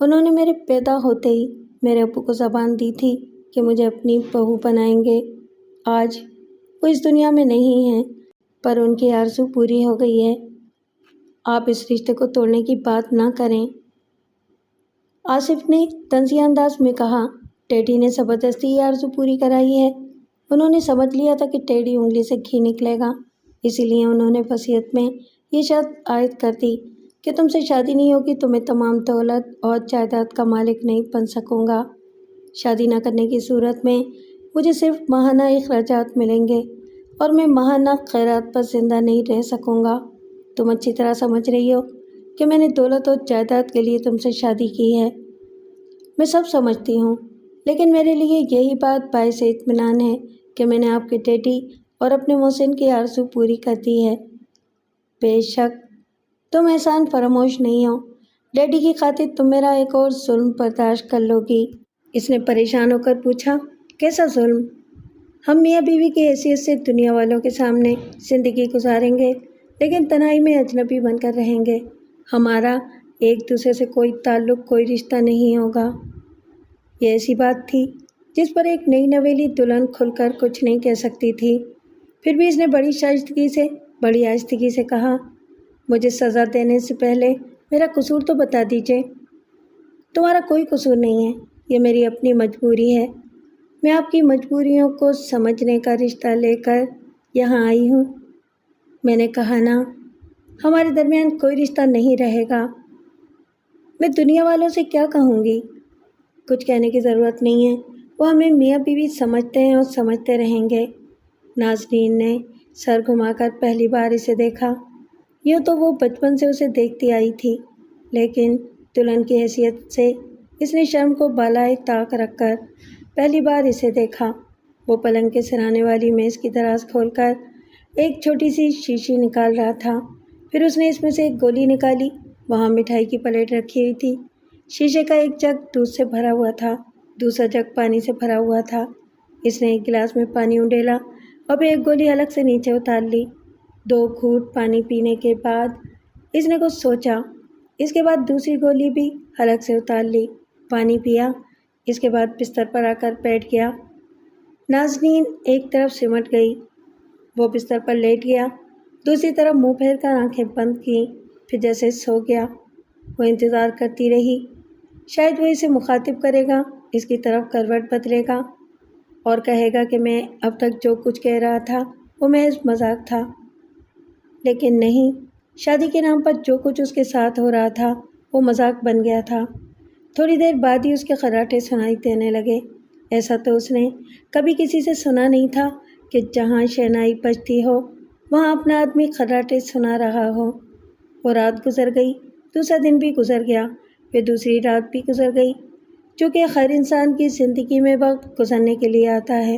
انہوں نے میرے پیدا ہوتے ہی میرے ابو کو زبان دی تھی کہ مجھے اپنی بہو بنائیں گے۔ آج وہ اس دنیا میں نہیں ہیں، پر ان کی آرزو پوری ہو گئی ہے۔ آپ اس رشتے کو توڑنے کی بات نہ کریں۔ آصف نے طنزیہ انداز میں کہا۔ ٹیڈی نے زبردستی یہ آرزو پوری کرائی ہے۔ انہوں نے سمجھ لیا تھا کہ ٹیڈی انگلی سے گھی نکلے گا، اسی لیے انہوں نے وصیت میں یہ شرط عائد کر دی کہ تم سے شادی نہیں ہوگی تو میں تمام دولت اور جائیداد کا مالک نہیں بن سکوں گا۔ شادی نہ کرنے کی صورت میں مجھے صرف ماہانہ اخراجات ملیں گے اور میں ماہانہ خیرات پر زندہ نہیں رہ سکوں گا۔ تم اچھی طرح سمجھ رہی ہو کہ میں نے دولت اور جائیداد کے لیے تم سے شادی کی ہے۔ میں سب سمجھتی ہوں، لیکن میرے لیے یہی بات باعث اطمینان ہے کہ میں نے آپ کے ڈیڈی اور اپنے محسن کی آرزو پوری کر دی ہے۔ بے شک تم احسان فراموش نہیں ہو۔ ڈیڈی کی خاطر تم میرا ایک اور ظلم برداشت کر لو گی۔ اس نے پریشان ہو کر پوچھا، کیسا ظلم؟ ہم میاں بیوی کی حیثیت سے دنیا والوں کے سامنے زندگی گزاریں گے، لیکن تنہائی میں اجنبی بن کر رہیں گے۔ ہمارا ایک دوسرے سے کوئی تعلق، کوئی رشتہ نہیں ہوگا۔ یہ ایسی بات تھی جس پر ایک نئی نویلی دلہن کھل کر کچھ نہیں کہہ سکتی تھی۔ پھر بھی اس نے بڑی شائستگی سے، بڑی آہستگی سے کہا، مجھے سزا دینے سے پہلے میرا قصور تو بتا دیجیے۔ تمہارا کوئی قصور نہیں ہے، یہ میری اپنی مجبوری ہے۔ میں آپ کی مجبوریوں کو سمجھنے کا رشتہ لے کر یہاں آئی ہوں۔ میں نے کہا نا، ہمارے درمیان کوئی رشتہ نہیں رہے گا۔ میں دنیا والوں سے کیا کہوں گی؟ کچھ کہنے کی ضرورت نہیں ہے، وہ ہمیں میاں بیوی سمجھتے ہیں اور سمجھتے رہیں گے۔ نازنین نے سر گھما کر پہلی بار اسے دیکھا۔ یوں تو وہ بچپن سے اسے دیکھتی آئی تھی، لیکن دلہن کی حیثیت سے اس نے شرم کو بالائے طاق رکھ کر پہلی بار اسے دیکھا۔ وہ پلنگ کے سرانے والی میز کی دراز کھول کر ایک چھوٹی سی شیشی نکال رہا تھا۔ پھر اس نے اس میں سے ایک گولی نکالی۔ وہاں مٹھائی کی پلیٹ رکھی ہوئی تھی۔ شیشے کا ایک جگ دودھ سے بھرا ہوا تھا، دوسرا جگ پانی سے بھرا ہوا تھا۔ اس نے ایک گلاس میں پانی انڈیلا اور پھر ایک گولی الگ سے نیچے اتار لی۔ 2 گھونٹ پانی پینے کے بعد اس نے کچھ سوچا۔ اس کے بعد دوسری گولی بھی الگ سے اتار لی، پانی پیا۔ اس کے بعد بستر پر آ کر بیٹھ گیا۔ نازنین ایک طرف سمٹ گئی۔ وہ بستر پر لیٹ گیا، دوسری طرف منہ پھیر کر آنکھیں بند کیں، پھر جیسے سو گیا۔ وہ انتظار کرتی رہی، شاید وہ اسے مخاطب کرے گا، اس کی طرف کروٹ بدلے گا اور کہے گا کہ میں اب تک جو کچھ کہہ رہا تھا وہ محض مذاق تھا۔ لیکن نہیں، شادی کے نام پر جو کچھ اس کے ساتھ ہو رہا تھا وہ مذاق بن گیا تھا۔ تھوڑی دیر بعد ہی اس کے خراٹے سنائی دینے لگے۔ ایسا تو اس نے کبھی کسی سے سنا نہیں تھا کہ جہاں شہنائی بجتی ہو وہاں اپنا آدمی خراٹے سنا رہا ہو۔ وہ رات گزر گئی، دوسرا دن بھی گزر گیا، پھر دوسری رات بھی گزر گئی۔ چونکہ ہر انسان کی زندگی میں وقت گزرنے کے لیے آتا ہے،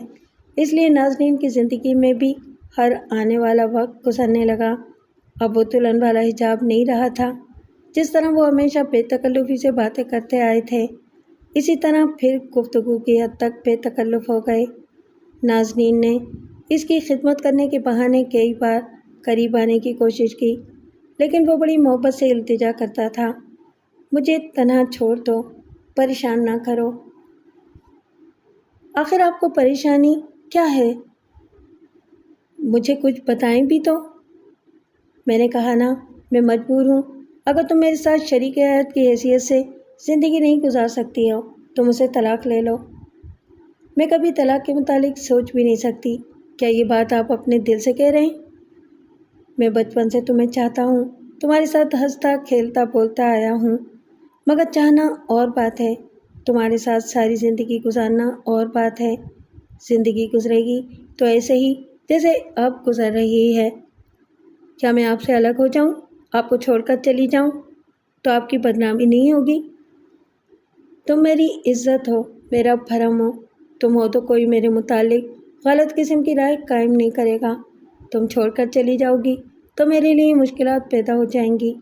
اس لیے نازنین کی زندگی میں بھی ہر آنے والا وقت گزرنے لگا۔ اب وہ دلہن والا حجاب نہیں رہا تھا۔ جس طرح وہ ہمیشہ بے تکلفی سے باتیں کرتے آئے تھے، اسی طرح پھر گفتگو کی حد تک بے تکلف ہو گئے۔ نازنین نے اس کی خدمت کرنے کے بہانے کئی بار قریب آنے کی کوشش کی، لیکن وہ بڑی محبت سے التجا کرتا تھا، مجھے تنہا چھوڑ دو، پریشان نہ کرو۔ آخر آپ کو پریشانی کیا ہے؟ مجھے کچھ بتائیں بھی تو۔ میں نے کہا نا، میں مجبور ہوں۔ اگر تم میرے ساتھ شریک حیات کی حیثیت سے زندگی نہیں گزار سکتی ہو تو مجھ سے طلاق لے لو۔ میں کبھی طلاق کے متعلق سوچ بھی نہیں سکتی۔ کیا یہ بات آپ اپنے دل سے کہہ رہے ہیں؟ میں بچپن سے تمہیں چاہتا ہوں، تمہارے ساتھ ہنستا کھیلتا بولتا آیا ہوں، مگر چاہنا اور بات ہے، تمہارے ساتھ ساری زندگی گزارنا اور بات ہے۔ زندگی گزرے گی تو ایسے ہی جیسے اب گزر رہی ہے۔ کیا میں آپ سے الگ ہو جاؤں، آپ کو چھوڑ کر چلی جاؤں تو آپ کی بدنامی نہیں ہوگی؟ تم میری عزت ہو، میرا بھرم ہو، تم ہو تو کوئی میرے متعلق غلط قسم کی رائے قائم نہیں کرے گا۔ تم چھوڑ کر چلی جاؤ گی تو میرے لیے مشکلات پیدا ہو جائیں گی۔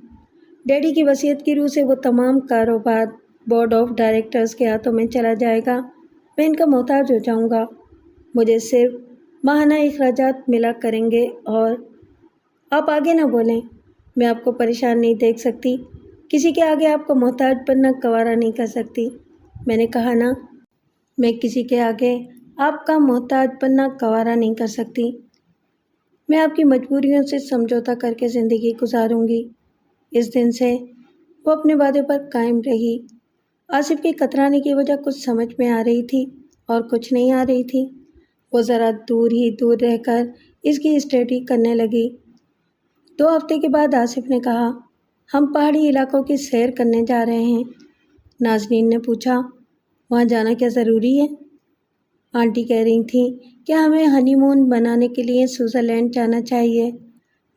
ڈیڈی کی وصیت کی روح سے وہ تمام کاروبار بورڈ آف ڈائریکٹرز کے ہاتھوں میں چلا جائے گا، میں ان کا محتاج ہو جاؤں گا، مجھے صرف ماہانہ اخراجات ملا کریں گے۔ اور آپ آگے نہ بولیں، میں آپ کو پریشان نہیں دیکھ سکتی، کسی کے آگے آپ کو محتاج بننا گوارا نہیں کر سکتی۔ میں نے کہا نا، میں کسی کے آگے آپ کا محتاج بننا گوارا نہیں کر سکتی۔ میں آپ کی مجبوریوں سے سمجھوتا کر کے زندگی گزاروں گی۔ اس دن سے وہ اپنے وعدے پر قائم رہی۔ آصف کے کترانے کی وجہ کچھ سمجھ میں آ رہی تھی اور کچھ نہیں آ رہی تھی۔ وہ ذرا دور ہی دور رہ کر اس کی اسٹڈی کرنے لگی۔ 2 ہفتے کے بعد آصف نے کہا، ہم پہاڑی علاقوں کی سیر کرنے جا رہے ہیں۔ نازنین نے پوچھا، وہاں جانا کیا ضروری ہے؟ آنٹی کہہ رہی تھیں کہ ہمیں ہنی مون منانے کے لیے سوئٹزرلینڈ جانا چاہیے۔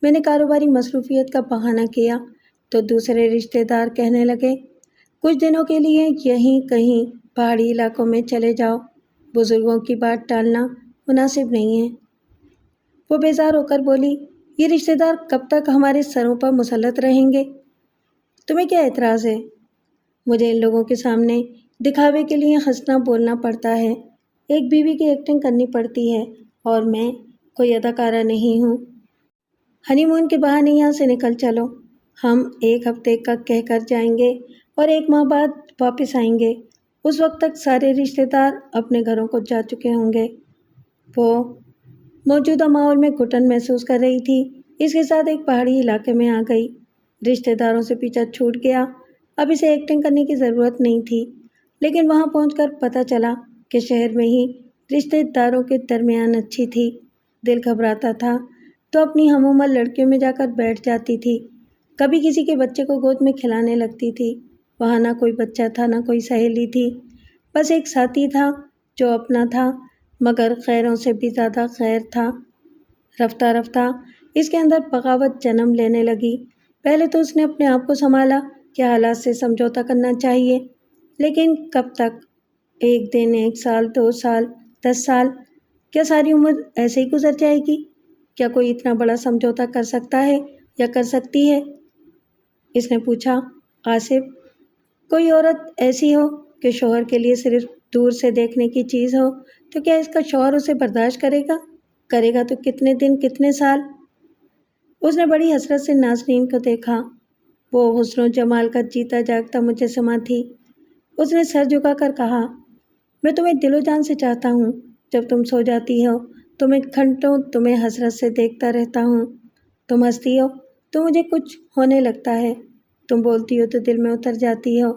میں نے کاروباری مصروفیت کا بہانہ کیا تو دوسرے رشتہ دار کہنے لگے، کچھ دنوں کے لیے یہیں کہیں پہاڑی علاقوں میں چلے جاؤ، بزرگوں کی بات ٹالنا مناسب نہیں ہے۔ وہ بیزار ہو کر بولی، یہ رشتہ دار کب تک ہمارے سروں پر مسلط رہیں گے؟ تمہیں کیا اعتراض ہے؟ مجھے ان لوگوں کے سامنے دکھاوے کے لیے ہنسنا بولنا پڑتا ہے، ایک بیوی کی ایکٹنگ کرنی پڑتی ہے، اور میں کوئی اداکارہ نہیں ہوں۔ ہنی مون کے بہانے یہاں سے نکل چلو۔ ہم 1 ہفتے کا کہہ کر جائیں گے اور 1 ماہ بعد واپس آئیں گے۔ اس وقت تک سارے رشتہ دار اپنے گھروں کو جا چکے ہوں گے۔ وہ موجودہ ماحول میں گھٹن محسوس کر رہی تھی، اس کے ساتھ ایک پہاڑی علاقے میں آ گئی۔ رشتہ داروں سے پیچھا چھوٹ گیا، اب اسے ایکٹنگ کرنے کی ضرورت نہیں تھی، لیکن وہاں پہنچ کر پتہ چلا کہ شہر میں ہی رشتہ داروں کے درمیان اچھی تھی۔ دل گھبراتا تھا تو اپنی ہم عمر لڑکیوں میں جا کر بیٹھ جاتی تھی، کبھی کسی کے بچے کو گود میں کھلانے لگتی تھی۔ وہاں نہ کوئی بچہ تھا، نہ کوئی سہیلی تھی، بس ایک ساتھی تھا جو اپنا تھا مگر غیروں سے بھی زیادہ غیر تھا۔ رفتہ رفتہ اس کے اندر بغاوت جنم لینے لگی۔ پہلے تو اس نے اپنے آپ کو سنبھالا کہ حالات سے سمجھوتا کرنا چاہیے، لیکن کب تک؟ 1 دن، 1 سال، 2 سال، 10 سال، کیا ساری عمر ایسے ہی گزر جائے گی؟ کیا کوئی اتنا بڑا سمجھوتا کر سکتا ہے یا کر سکتی ہے؟ اس نے پوچھا، آصف، کوئی عورت ایسی ہو کہ شوہر کے لیے صرف دور سے دیکھنے کی چیز ہو تو کیا اس کا شوہر اسے برداشت کرے گا؟ کرے گا تو کتنے دن، کتنے سال؟ اس نے بڑی حسرت سے نازنین کو دیکھا۔ وہ حسن و جمال کا جیتا جاگتا مجسمہ تھی۔ اس نے سر جھکا کر کہا، میں تمہیں دل و جان سے چاہتا ہوں۔ جب تم سو جاتی ہو تو میں گھنٹوں تمہیں حسرت سے دیکھتا رہتا ہوں۔ تم ہنستی ہو تو مجھے کچھ ہونے لگتا ہے، تم بولتی ہو تو دل میں اتر جاتی ہو۔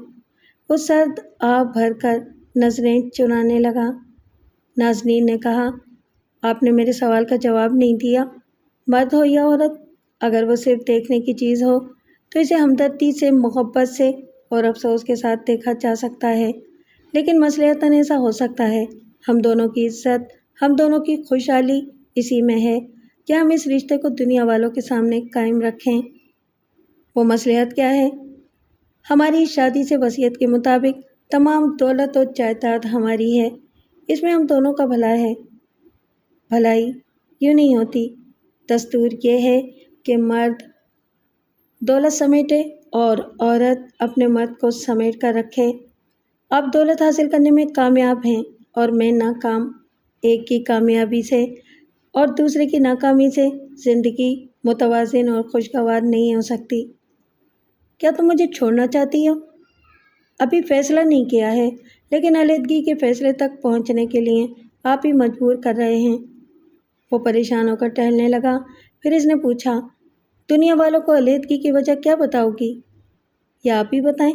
وہ سرد آب بھر کر نظریں چرانے لگا۔ نازنین نے کہا، آپ نے میرے سوال کا جواب نہیں دیا۔ مرد ہو یا عورت، اگر وہ صرف دیکھنے کی چیز ہو تو اسے ہمدردی سے، محبت سے اور افسوس کے ساتھ دیکھا جا سکتا ہے، لیکن مصلحتاً ایسا ہو سکتا ہے۔ ہم دونوں کی عزت، ہم دونوں کی خوشحالی اسی میں ہے کہ ہم اس رشتے کو دنیا والوں کے سامنے قائم رکھیں۔ وہ مصلحت کیا ہے؟ ہماری شادی سے وصیت کے مطابق تمام دولت و جائیداد ہماری ہے، اس میں ہم دونوں کا بھلا ہے۔ بھلائی یوں نہیں ہوتی۔ دستور یہ ہے کہ مرد دولت سمیٹے اور عورت اپنے مرد کو سمیٹ کر رکھے۔ آپ دولت حاصل کرنے میں کامیاب ہیں اور میں ناکام۔ ایک کی کامیابی سے اور دوسرے کی ناکامی سے زندگی متوازن اور خوشگوار نہیں ہو سکتی۔ کیا تم مجھے چھوڑنا چاہتی ہو؟ ابھی فیصلہ نہیں کیا ہے، لیکن علیحدگی کے فیصلے تک پہنچنے کے لیے آپ ہی مجبور کر رہے ہیں۔ وہ پریشان ہو کر ٹہلنے لگا۔ پھر اس نے پوچھا، دنیا والوں کو علیحدگی کی وجہ کیا بتاؤ گی؟ یا آپ ہی بتائیں؟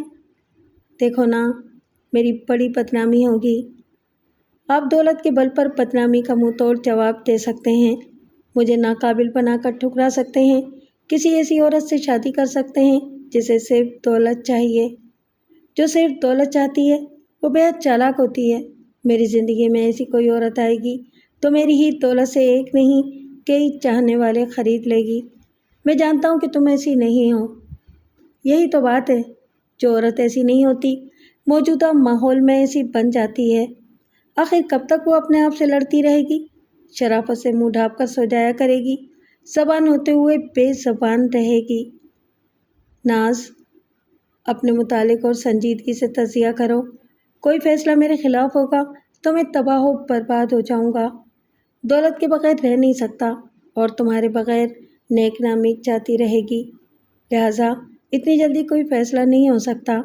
دیکھو نا، میری بڑی بدنامی ہوگی۔ آپ دولت کے بل پر بدنامی کا منہ توڑ جواب دے سکتے ہیں، مجھے ناقابل بنا کر ٹھکرا سکتے ہیں، کسی ایسی عورت سے شادی کر سکتے ہیں جسے صرف دولت چاہیے۔ جو صرف دولت چاہتی ہے وہ بہت چالاک ہوتی ہے۔ میری زندگی میں ایسی کوئی عورت آئے گی تو میری ہی دولت سے ایک نہیں کئی چاہنے والے خرید لے گی۔ میں جانتا ہوں کہ تم ایسی نہیں ہو۔ یہی تو بات ہے، جو عورت ایسی نہیں ہوتی موجودہ ماحول میں ایسی بن جاتی ہے۔ آخر کب تک وہ اپنے آپ سے لڑتی رہے گی؟ شرافت سے منہ ڈھانپ کر سو جایا کرے گی، زبان ہوتے ہوئے بے زبان رہے گی۔ ناز، اپنے متعلق اور سنجیدگی سے تجزیہ کرو۔ کوئی فیصلہ میرے خلاف ہوگا تو میں تباہ و برباد ہو جاؤں گا۔ دولت کے بغیر رہ نہیں سکتا اور تمہارے بغیر نیک نامی جاتی رہے گی، لہٰذا اتنی جلدی کوئی فیصلہ نہیں ہو سکتا۔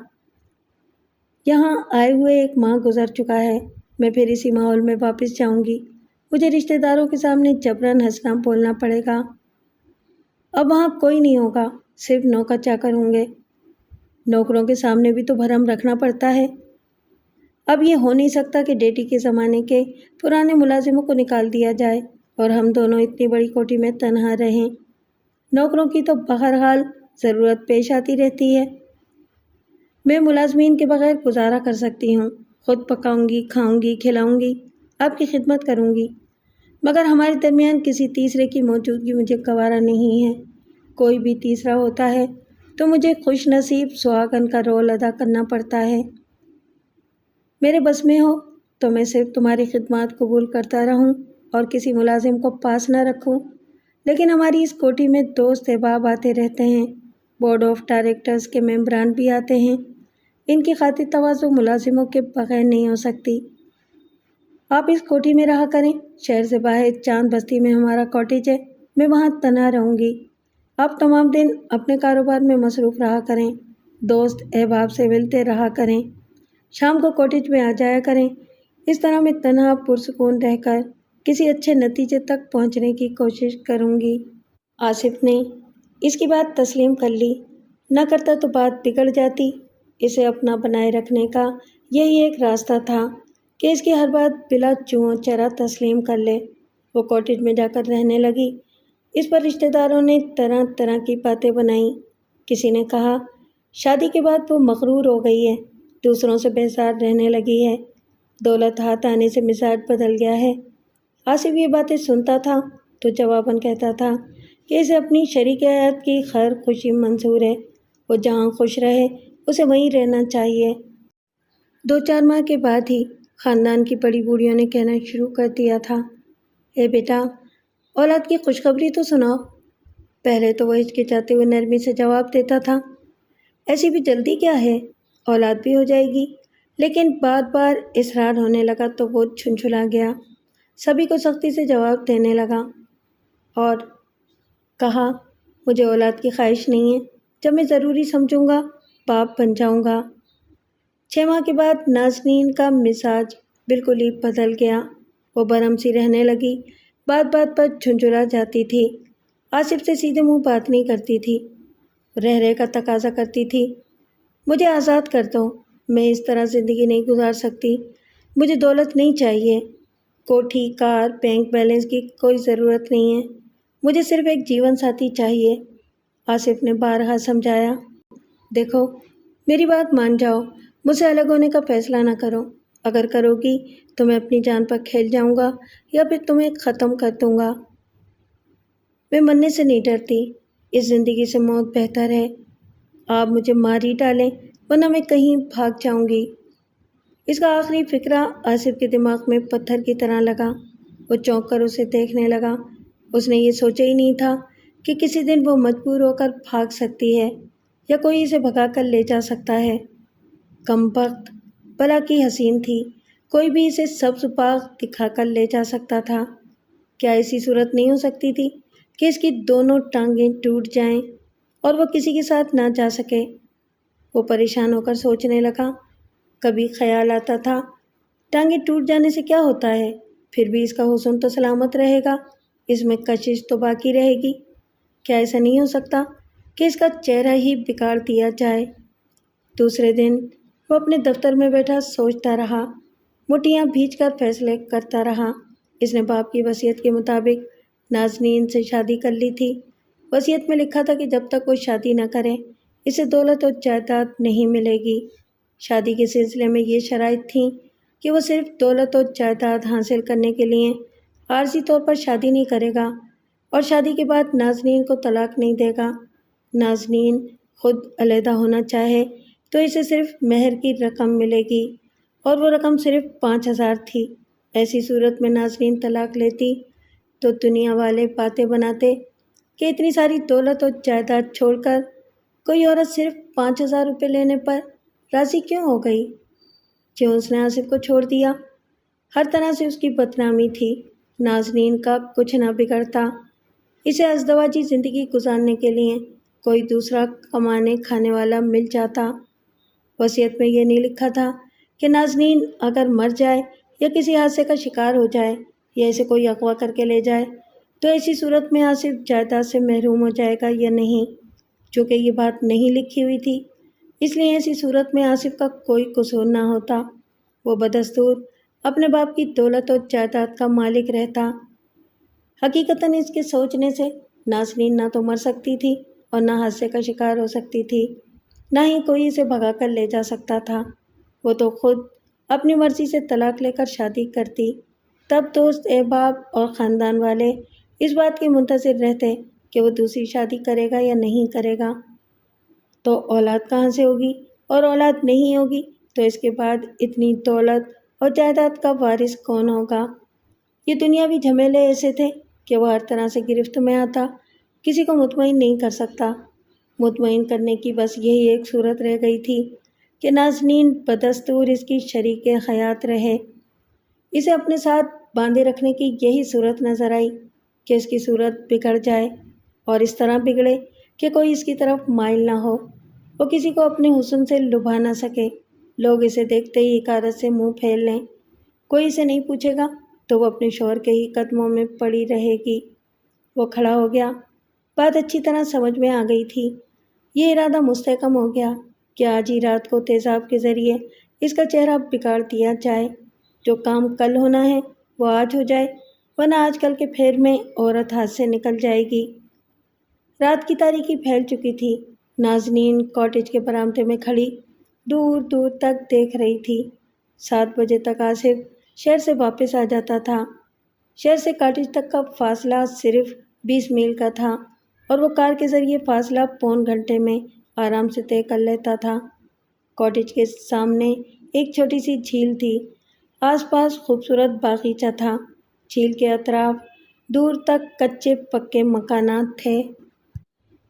یہاں آئے ہوئے 1 ماہ گزر چکا ہے، میں پھر اسی ماحول میں واپس جاؤں گی۔ مجھے رشتہ داروں کے سامنے جبراً ہنسنا بولنا پڑے گا۔ اب وہاں کوئی نہیں ہوگا، صرف نوکر چاکر ہوں گے۔ نوکروں کے سامنے بھی تو بھرم رکھنا پڑتا ہے۔ اب یہ ہو نہیں سکتا کہ ڈیٹی کے زمانے کے پرانے ملازموں کو نکال دیا جائے اور ہم دونوں اتنی بڑی کوٹھی میں تنہا رہیں۔ نوکروں کی تو بہرحال ضرورت پیش آتی رہتی ہے۔ میں ملازمین کے بغیر گزارا کر سکتی ہوں، خود پکاؤں گی، کھاؤں گی، کھلاؤں گی، آپ کی خدمت کروں گی، مگر ہمارے درمیان کسی تیسرے کی موجودگی مجھے گوارا نہیں ہے۔ کوئی بھی تیسرا ہوتا ہے تو مجھے خوش نصیب سہاگن کا رول ادا کرنا پڑتا ہے۔ میرے بس میں ہو تو میں صرف تمہاری خدمات قبول کرتا رہوں اور کسی ملازم کو پاس نہ رکھوں، لیکن ہماری اس کوٹھی میں دوست احباب آتے رہتے ہیں، بورڈ آف ڈائریکٹرز کے ممبران بھی آتے ہیں۔ ان کی خاطر تواضع ملازموں کے بغیر نہیں ہو سکتی۔ آپ اس کوٹھی میں رہا کریں، شہر سے باہر چاند بستی میں ہمارا کاٹیج ہے، میں وہاں تنہا رہوں گی۔ آپ تمام دن اپنے کاروبار میں مصروف رہا کریں، دوست احباب سے ملتے رہا کریں، شام کو کاٹیج میں آ جایا کریں۔ اس طرح میں تنہا پرسکون رہ کر کسی اچھے نتیجے تک پہنچنے کی کوشش کروں گی۔ آصف نے اس کی بات تسلیم کر لی، نہ کرتا تو بات بگڑ جاتی۔ اسے اپنا بنائے رکھنے کا یہی ایک راستہ تھا کہ اس کی ہر بات بلا چوں چرا تسلیم کر لے۔ وہ کاٹیج میں جا کر رہنے لگی۔ اس پر رشتہ داروں نے طرح طرح کی باتیں بنائیں۔ کسی نے کہا شادی کے بعد وہ مغرور ہو گئی ہے، دوسروں سے بیزار رہنے لگی ہے، دولت ہاتھ آنے سے مزاج بدل گیا ہے۔ آصف یہ باتیں سنتا تھا تو جواباً کہتا تھا کہ اسے اپنی شریک حیات کی خیر خوشی منظور ہے، وہ جہاں خوش رہے اسے وہیں رہنا چاہیے۔ 2-4 ماہ کے بعد ہی خاندان کی بڑی بوڑھیوں نے کہنا شروع کر دیا تھا، اے بیٹا، اولاد کی خوشخبری تو سناؤ۔ پہلے تو وہ ہچکچاتے ہوئے نرمی سے جواب دیتا تھا، ایسی بھی جلدی کیا ہے، اولاد بھی ہو جائے گی۔ لیکن بار بار اصرار ہونے لگا تو وہ جھنجھلا گیا، سبھی کو سختی سے جواب دینے لگا اور کہا مجھے اولاد کی خواہش نہیں ہے، جب میں ضروری سمجھوں گا باپ بن جاؤں گا۔ 6 ماہ کے بعد نازنین کا مزاج بالکل ہی بدل گیا۔ وہ برہم سی رہنے لگی، بات بات پر جھنجھلا جاتی تھی، آصف سے سیدھے منہ بات نہیں کرتی تھی، رہ کا تقاضا کرتی تھی، مجھے آزاد کر دو، میں اس طرح زندگی نہیں گزار سکتی، مجھے دولت نہیں چاہیے، کوٹھی، کار، بینک بیلنس کی کوئی ضرورت نہیں ہے، مجھے صرف ایک جیون ساتھی چاہیے۔ آصف نے بارہا سمجھایا، دیکھو میری بات مان جاؤ، مجھ سے الگ ہونے کا فیصلہ نہ کرو، اگر کرو گی تو میں اپنی جان پر کھیل جاؤں گا یا پھر تمہیں ختم کر دوں گا۔ میں مرنے سے نہیں ڈرتی، اس زندگی سے موت بہتر ہے، آپ مجھے مار ہی ڈالیں ورنہ میں کہیں بھاگ جاؤں گی۔ اس کا آخری فقرہ آصف کے دماغ میں پتھر کی طرح لگا۔ وہ چونک کر اسے دیکھنے لگا۔ اس نے یہ سوچا ہی نہیں تھا کہ کسی دن وہ مجبور ہو کر بھاگ سکتی ہے یا کوئی اسے بھگا کر لے جا سکتا ہے۔ کمبخت، بلا کی حسین تھی، کوئی بھی اسے سبز باغ دکھا کر لے جا سکتا تھا۔ کیا ایسی صورت نہیں ہو سکتی تھی کہ اس کی دونوں ٹانگیں ٹوٹ جائیں اور وہ کسی کے ساتھ نہ جا سکے؟ وہ پریشان ہو کر سوچنے لگا۔ کبھی خیال آتا تھا ٹانگیں ٹوٹ جانے سے کیا ہوتا ہے، پھر بھی اس کا حسن تو سلامت رہے گا، اس میں کشش تو باقی رہے گی۔ کیا ایسا نہیں ہو سکتا کہ اس کا چہرہ ہی بگاڑ دیا جائے؟ دوسرے دن وہ اپنے دفتر میں بیٹھا سوچتا رہا، مٹھیاں بھیج کر فیصلے کرتا رہا۔ اس نے باپ کی وصیت کے مطابق نازنین سے شادی کر لی تھی۔ وصیت میں لکھا تھا کہ جب تک وہ شادی نہ کرے اسے دولت اور جائیداد نہیں ملے گی۔ شادی کے سلسلے میں یہ شرائط تھیں کہ وہ صرف دولت اور جائیداد حاصل کرنے کے لیے عارضی طور پر شادی نہیں کرے گا اور شادی کے بعد نازنین کو طلاق نہیں دے گا۔ نازنین خود علیحدہ ہونا چاہے تو اسے صرف مہر کی رقم ملے گی اور وہ رقم صرف 5,000 تھی۔ ایسی صورت میں نازنین طلاق لیتی تو دنیا والے باتیں بناتے کہ اتنی ساری دولت اور جائیداد چھوڑ کر کوئی عورت صرف 5,000 روپے لینے پر راضی کیوں ہو گئی؟ کیوں اس نے آصف کو چھوڑ دیا؟ ہر طرح سے اس کی بدنامی تھی۔ نازنین کا کچھ نہ بگڑتا، اسے ازدواجی زندگی گزارنے کے لیے کوئی دوسرا کمانے کھانے والا مل جاتا۔ وصیت میں یہ نہیں لکھا تھا کہ نازنین اگر مر جائے یا کسی حادثے کا شکار ہو جائے یا اسے کوئی اغوا کر کے لے جائے تو ایسی صورت میں آصف جائیداد سے محروم ہو جائے گا یا نہیں۔ چونکہ یہ بات نہیں لکھی ہوئی تھی اس لیے ایسی صورت میں آصف کا کوئی قصور نہ ہوتا، وہ بدستور اپنے باپ کی دولت اور جائیداد کا مالک رہتا۔ حقیقتاً اس کے سوچنے سے نازنین نہ تو مر سکتی تھی اور نہ حادثے کا شکار ہو سکتی تھی، نہ ہی کوئی اسے بھگا کر لے جا سکتا تھا۔ وہ تو خود اپنی مرضی سے طلاق لے کر شادی کرتی، تب دوست احباب اور خاندان والے اس بات کے منتظر رہتے کہ وہ دوسری شادی کرے گا یا نہیں کرے گا، تو اولاد کہاں سے ہوگی، اور اولاد نہیں ہوگی تو اس کے بعد اتنی دولت اور جائیداد کا وارث کون ہوگا۔ یہ دنیاوی جھمیلے ایسے تھے کہ وہ ہر طرح سے گرفت میں آتا، کسی کو مطمئن نہیں کر سکتا۔ مطمئن کرنے کی بس یہی ایک صورت رہ گئی تھی کہ نازنین بدستور اس کی شریک حیات رہے۔ اسے اپنے ساتھ باندھے رکھنے کی یہی صورت نظر آئی کہ اس کی صورت بگڑ جائے، اور اس طرح بگڑے کہ کوئی اس کی طرف مائل نہ ہو، وہ کسی کو اپنے حسن سے لبھا نہ سکے، لوگ اسے دیکھتے ہی حقارت سے منہ پھیر لیں، کوئی اسے نہیں پوچھے گا تو وہ اپنے شوہر کے ہی قدموں میں پڑی رہے گی۔ وہ کھڑا ہو گیا، بات اچھی طرح سمجھ میں آ گئی تھی۔ یہ ارادہ مستحکم ہو گیا کہ آج ہی رات کو تیزاب کے ذریعے اس کا چہرہ بگاڑ دیا جائے، جو کام کل ہونا ہے وہ آج ہو جائے، ورنہ آج کل کے پھیر میں عورت ہاتھ سے نکل جائے گی۔ رات کی تاریکی پھیل چکی تھی۔ نازنین کاٹیج کے برآمدے میں کھڑی دور دور تک دیکھ رہی تھی۔ 7 بجے تک آصف شہر سے واپس آ جاتا تھا۔ شہر سے کاٹیج تک کا فاصلہ صرف 20 میل کا تھا، اور وہ کار کے ذریعے فاصلہ پون گھنٹے میں آرام سے طے کر لیتا تھا۔ کاٹیج کے سامنے ایک چھوٹی سی جھیل تھی، آس پاس خوبصورت باغیچہ تھا۔ جھیل کے اطراف دور تک کچے پکے مکانات تھے،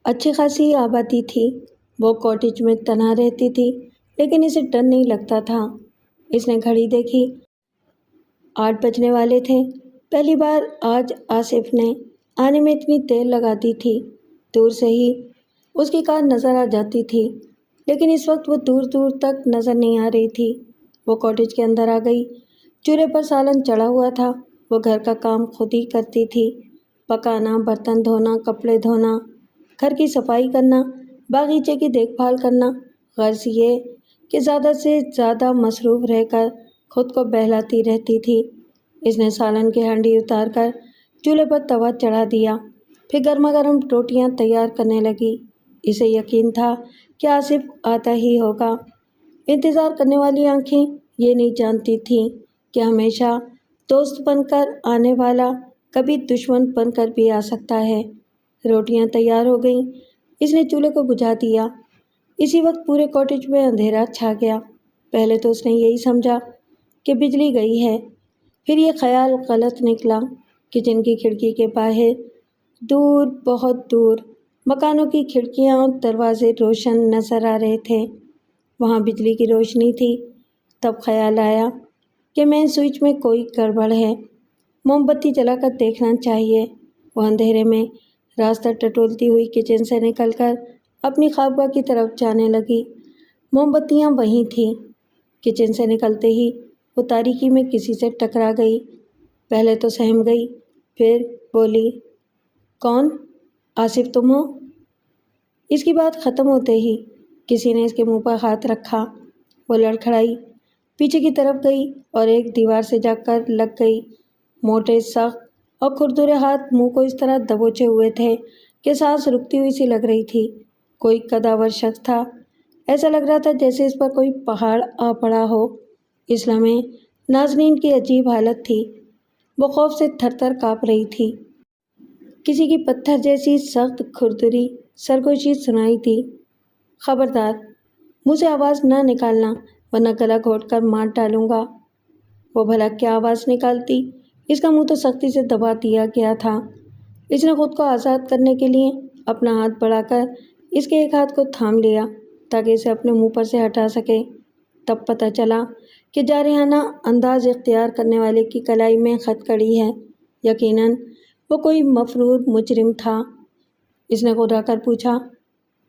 اچھی خاصی آبادی تھی۔ وہ کاٹیج میں تنہا رہتی تھی لیکن اسے ڈر نہیں لگتا تھا۔ اس نے گھڑی دیکھی، 8 بجنے والے تھے۔ پہلی بار آج آصف نے آنے میں اتنی دیر لگا دی تھی۔ دور سے ہی اس کی کار نظر آ جاتی تھی، لیکن اس وقت وہ دور دور تک نظر نہیں آ رہی تھی۔ وہ کاٹیج کے اندر آ گئی۔ چولہے پر سالن چڑھا ہوا تھا۔ وہ گھر کا کام خود ہی کرتی تھی، پکانا، برتن دھونا، کپڑے دھونا، گھر کی صفائی کرنا، باغیچے کی دیکھ بھال کرنا، غرض یہ کہ زیادہ سے زیادہ مصروف رہ کر خود کو بہلاتی رہتی تھی۔ اس نے سالن کی ہانڈی اتار کر چولہے پر توا چڑھا دیا، پھر گرما گرم روٹیاں تیار کرنے لگی۔ اسے یقین تھا کہ آصف آتا ہی ہوگا۔ انتظار کرنے والی آنکھیں یہ نہیں جانتی تھیں کہ ہمیشہ دوست بن کر آنے والا کبھی دشمن بن کر بھی آ سکتا ہے۔ روٹیاں تیار ہو گئیں۔ اس نے چولہے کو بجھا دیا۔ اسی وقت پورے کاٹیج میں اندھیرا چھا گیا۔ پہلے تو اس نے یہی سمجھا کہ بجلی گئی ہے، پھر یہ خیال غلط نکلا۔ کچن کی کھڑکی کے باہر دور، بہت دور، مکانوں کی کھڑکیاں اور دروازے روشن نظر آ رہے تھے، وہاں بجلی کی روشنی تھی۔ تب خیال آیا کہ مین سوئچ میں کوئی گڑبڑ ہے، موم بتی جلا کر دیکھنا چاہیے۔ وہ اندھیرے میں راستہ ٹٹولتی ہوئی کچن سے نکل کر اپنی خوابگاہ کی طرف جانے لگی۔ موم بتیاں وہیں تھیں۔ کچن سے نکلتے ہی وہ تاریکی میں کسی سے ٹکرا گئی۔ پہلے تو سہم گئی، پھر بولی، کون؟ آصف تم ہو؟ اس کی بات ختم ہوتے ہی کسی نے اس کے منہ پر ہاتھ رکھا۔ وہ لڑکھڑائی، پیچھے کی طرف گئی اور ایک دیوار سے جا کر لگ گئی۔ موٹے، سخت اور کھردرے ہاتھ منہ کو اس طرح دبوچے ہوئے تھے کہ سانس رکتی ہوئی سی لگ رہی تھی۔ کوئی قداور شخص تھا، ایسا لگ رہا تھا جیسے اس پر کوئی پہاڑ آ پڑا ہو۔ اس لمحے نازنین کی عجیب حالت تھی، وہ خوف سے تھر تھر کانپ رہی تھی۔ کسی کی پتھر جیسی سخت کھردری سرگوشی سنائی دی، خبردار، منہ سے آواز نہ نکالنا ورنہ گلا گھونٹ کر مار ڈالوں گا۔ وہ بھلا کیا آواز نکالتی، اس کا منہ تو سختی سے دبا دیا گیا تھا۔ اس نے خود کو آزاد کرنے کے لیے اپنا ہاتھ بڑھا کر اس کے ایک ہاتھ کو تھام لیا تاکہ اسے اپنے منہ پر سے ہٹا سکے۔ تب پتہ چلا کہ جارحانہ انداز اختیار کرنے والے کی کلائی میں خط کڑی ہے، یقیناً وہ کوئی مفرور مجرم تھا۔ اس نے خود آ کر پوچھا،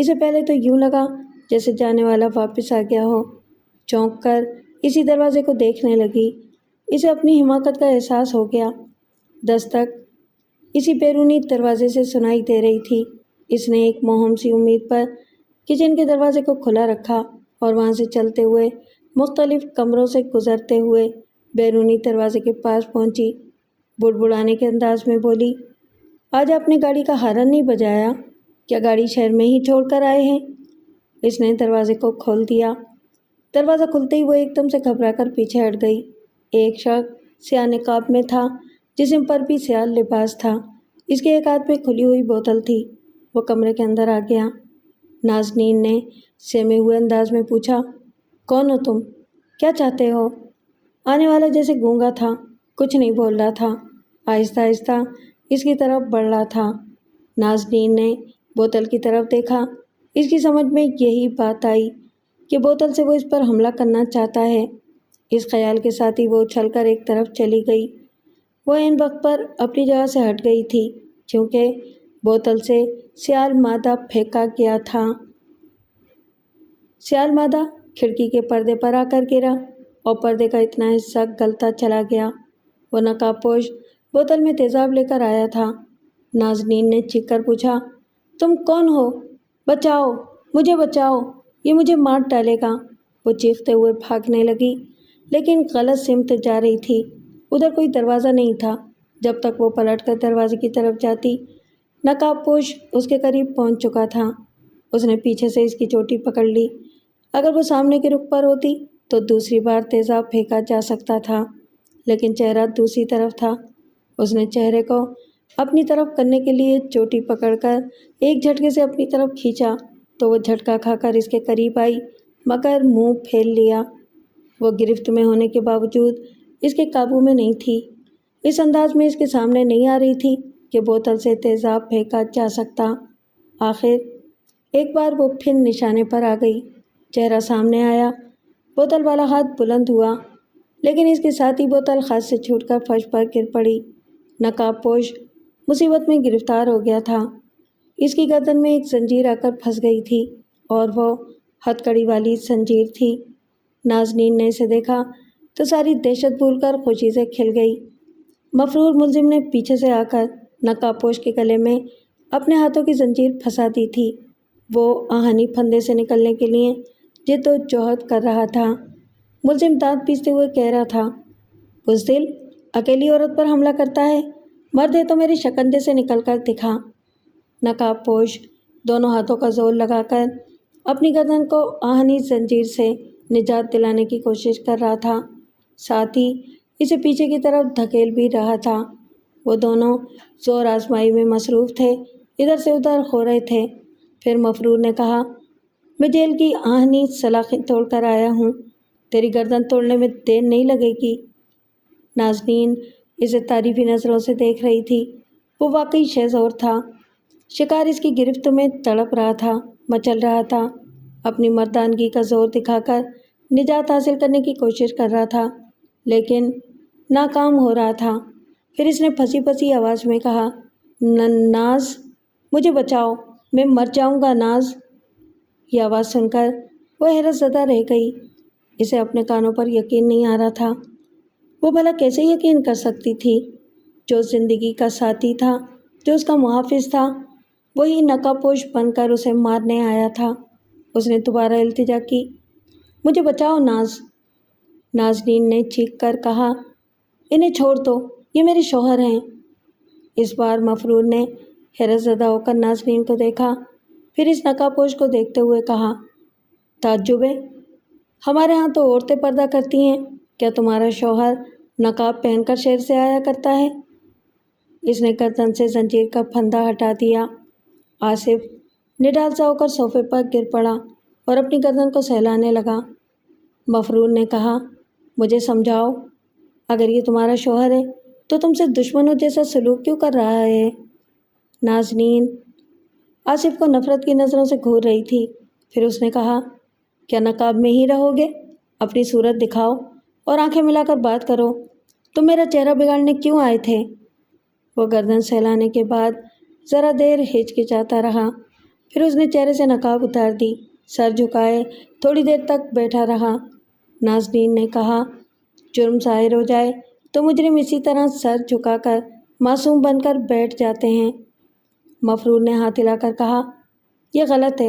اسے پہلے تو یوں لگا جیسے جانے والا واپس آ گیا ہو۔ چونک کر اسی دروازے کو دیکھنے لگی۔ اسے اپنی حماقت کا احساس ہو گیا۔ دستک اسی بیرونی دروازے سے سنائی دے رہی تھی۔ اس نے ایک مہم سی امید پر کچن کے دروازے کو کھلا رکھا اور وہاں سے چلتے ہوئے مختلف کمروں سے گزرتے ہوئے بیرونی دروازے کے پاس پہنچی۔ بڑبڑانے کے انداز میں بولی، آج آپ نے گاڑی کا ہارن نہیں بجایا؟ کیا گاڑی شہر میں ہی چھوڑ کر آئے ہیں؟ اس نے دروازے کو کھول دیا۔ دروازہ کھلتے ہی وہ ایک دم سے گھبرا کر پیچھے ہٹ گئی۔ ایک شخص سیاہ نقاب میں تھا، جسم پر بھی سیاہ لباس تھا۔ اس کے ایک ہاتھ میں کھلی ہوئی بوتل تھی۔ وہ کمرے کے اندر آ گیا۔ نازنین نے سہمے ہوئے انداز میں پوچھا، کون ہو تم؟ کیا چاہتے ہو؟ آنے والا جیسے گونگا تھا، کچھ نہیں بول رہا تھا، آہستہ آہستہ اس کی طرف بڑھ رہا تھا۔ نازنین نے بوتل کی طرف دیکھا۔ اس کی سمجھ میں یہی بات آئی کہ بوتل سے وہ اس پر حملہ کرنا چاہتا ہے۔ اس خیال کے ساتھ ہی وہ اچھل کر ایک طرف چلی گئی۔ وہ عین وقت پر اپنی جگہ سے ہٹ گئی تھی کیونکہ بوتل سے سیال مادہ پھینکا گیا تھا۔ سیال مادہ کھڑکی کے پردے پر آ کر گرا اور پردے کا اتنا حصہ گلتا چلا گیا۔ وہ نقاب پوش بوتل میں تیزاب لے کر آیا تھا۔ نازنین نے چیخ کر پوچھا، تم کون ہو؟ بچاؤ، مجھے بچاؤ، یہ مجھے مار ڈالے گا۔ وہ چیختے ہوئے بھاگنے لگی لیکن غلط سمت جا رہی تھی۔ ادھر کوئی دروازہ نہیں تھا۔ جب تک وہ پلٹ کر دروازے کی طرف جاتی، نقاب پوش اس کے قریب پہنچ چکا تھا۔ اس نے پیچھے سے اس کی چوٹی پکڑ لی۔ اگر وہ سامنے کے رخ پر ہوتی تو دوسری بار تیزاب پھینکا جا سکتا تھا، لیکن چہرہ دوسری طرف تھا۔ اس نے چہرے کو اپنی طرف کرنے کے لیے چوٹی پکڑ کر ایک جھٹکے سے اپنی طرف کھینچا تو وہ جھٹکا کھا کر اس کے قریب آئی مگر منہ پھیل لیا۔ وہ گرفت میں ہونے کے باوجود اس کے قابو میں نہیں تھی۔ اس انداز میں اس کے سامنے نہیں آ رہی تھی کہ بوتل سے تیزاب پھینکا جا سکتا۔ آخر ایک بار وہ پھر نشانے پر آ گئی۔ چہرہ سامنے آیا۔ بوتل والا ہاتھ بلند ہوا لیکن اس کے ساتھ ہی بوتل ہاتھ سے چھوٹ کر فرش پر گر پڑی۔ نقاب پوش مصیبت میں گرفتار ہو گیا تھا۔ اس کی گردن میں ایک زنجیر آ کر پھنس گئی تھی اور وہ ہتھکڑی والی زنجیر تھی۔ نازنین نے اسے دیکھا تو ساری دہشت بھول کر خوشی سے کھل گئی۔ مفرور ملزم نے پیچھے سے آ کر نقاب پوش کے گلے میں اپنے ہاتھوں کی زنجیر پھنسا دی تھی۔ وہ آہنی پھندے سے نکلنے کے لیے جد و جہد کر رہا تھا۔ ملزم دانت پیستے ہوئے کہہ رہا تھا، بزدل، اکیلی عورت پر حملہ کرتا ہے؟ مرد ہے تو میرے شکنجے سے نکل کر دکھا۔ نقاب پوش دونوں ہاتھوں کا زور لگا کر اپنی گردن کو آہنی زنجیر سے نجات دلانے کی کوشش کر رہا تھا، ساتھ ہی اسے پیچھے کی طرف دھکیل بھی رہا تھا۔ وہ دونوں زور آزمائی میں مصروف تھے، ادھر سے ادھر ہو رہے تھے۔ پھر مفرور نے کہا، میں جیل کی آہنی سلاخیں توڑ کر آیا ہوں، تیری گردن توڑنے میں دیر نہیں لگے گی۔ نازنین اسے تعریفی نظروں سے دیکھ رہی تھی۔ وہ واقعی شہزور تھا۔ شکار اس کی گرفت میں تڑپ رہا تھا، مچل رہا تھا، اپنی مردانگی کا زور دکھا کر نجات حاصل کرنے کی کوشش کر رہا تھا لیکن ناکام ہو رہا تھا۔ پھر اس نے پھنسی پھنسی آواز میں کہا، ناز، مجھے بچاؤ، میں مر جاؤں گا ناز۔ یہ آواز سن کر وہ حیرت زدہ رہ گئی۔ اسے اپنے کانوں پر یقین نہیں آ رہا تھا۔ وہ بھلا کیسے یقین کر سکتی تھی؟ جو زندگی کا ساتھی تھا، جو اس کا محافظ تھا، وہی نقاب پوش بن کر اسے مارنے آیا تھا۔ اس نے دوبارہ التجا کی، مجھے بچاؤ ناز۔ نازنین نے چیخ کر کہا، انہیں چھوڑ دو، یہ میرے شوہر ہیں۔ اس بار مفرور نے حیرت زدہ ہو کر نازنین کو دیکھا، پھر اس نقاب پوش کو دیکھتے ہوئے کہا، تعجب ہے؟ ہمارے ہاں تو عورتیں پردہ کرتی ہیں، کیا تمہارا شوہر نقاب پہن کر شہر سے آیا کرتا ہے؟ اس نے گردن سے زنجیر کا پھندا ہٹا دیا۔ آصف نڈال سا ہو کر صوفے پر گر پڑا اور اپنی گردن کو سہلانے لگا۔ مفرور نے کہا، مجھے سمجھاؤ، اگر یہ تمہارا شوہر ہے تو تم سے دشمنوں جیسا سلوک کیوں کر رہا ہے؟ نازنین آصف کو نفرت کی نظروں سے گھور رہی تھی۔ پھر اس نے کہا، کیا نقاب میں ہی رہو گے؟ اپنی صورت دکھاؤ اور آنکھیں ملا کر بات کرو، تم میرا چہرہ بگاڑنے کیوں آئے تھے؟ وہ گردن سہلانے کے بعد ذرا دیر ہچکچاتا رہا، پھر اس نے چہرے سے نقاب اتار دی، سر جھکائے تھوڑی دیر تک بیٹھا رہا۔ نازنین نے کہا، جرم ظاہر ہو جائے تو مجرم اسی طرح سر جھکا کر معصوم بن کر بیٹھ جاتے ہیں۔ مفرور نے ہاتھ ہلا کر کہا، یہ غلط ہے،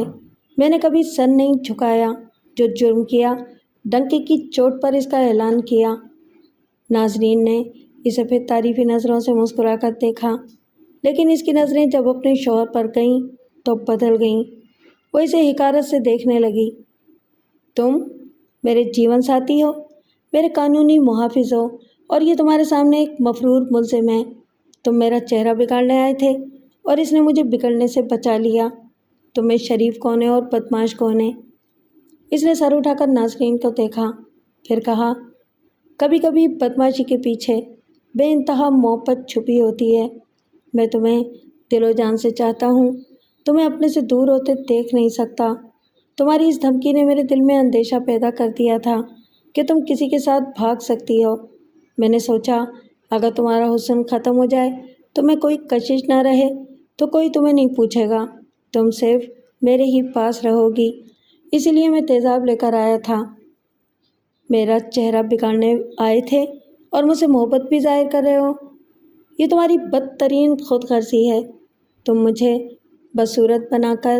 میں نے کبھی سر نہیں جھکایا، جو جرم کیا ڈنکے کی چوٹ پر اس کا اعلان کیا۔ ناظرین نے اسے پھر تعریفی نظروں سے مسکرا کر دیکھا، لیکن اس کی نظریں جب اپنے شوہر پر گئیں تو بدل گئیں۔ وہ اسے حقارت سے دیکھنے لگی۔ تم میرے جیون ساتھی ہو، میرے قانونی محافظ ہو، اور یہ تمہارے سامنے ایک مفرور ملزم ہے۔ تم میرا چہرہ بگاڑنے آئے تھے اور اس نے مجھے بگڑنے سے بچا لیا۔ تم میں شریف کون ہے اور بدمعاش کون ہے؟ اس نے سر اٹھا کر ناظرین کو دیکھا، پھر کہا، کبھی کبھی بدمعاشی کے پیچھے بے انتہا محبت چھپی ہوتی ہے۔ میں تمہیں دل و جان سے چاہتا ہوں، تمہیں اپنے سے دور ہوتے دیکھ نہیں سکتا۔ تمہاری اس دھمکی نے میرے دل میں اندیشہ پیدا کر دیا تھا کہ تم کسی کے ساتھ بھاگ سکتی ہو۔ میں نے سوچا اگر تمہارا حسن ختم ہو جائے، تمہیں کوئی کشش نہ رہے تو کوئی تمہیں نہیں پوچھے گا، تم صرف میرے ہی پاس رہو گی، اسی لیے میں تیزاب لے کر آیا تھا۔ میرا چہرہ بگاڑنے آئے تھے اور مجھ سے محبت بھی ظاہر کر رہے ہو؟ یہ تمہاری بدترین خود غرضی ہے۔ تم مجھے بدصورت بنا کر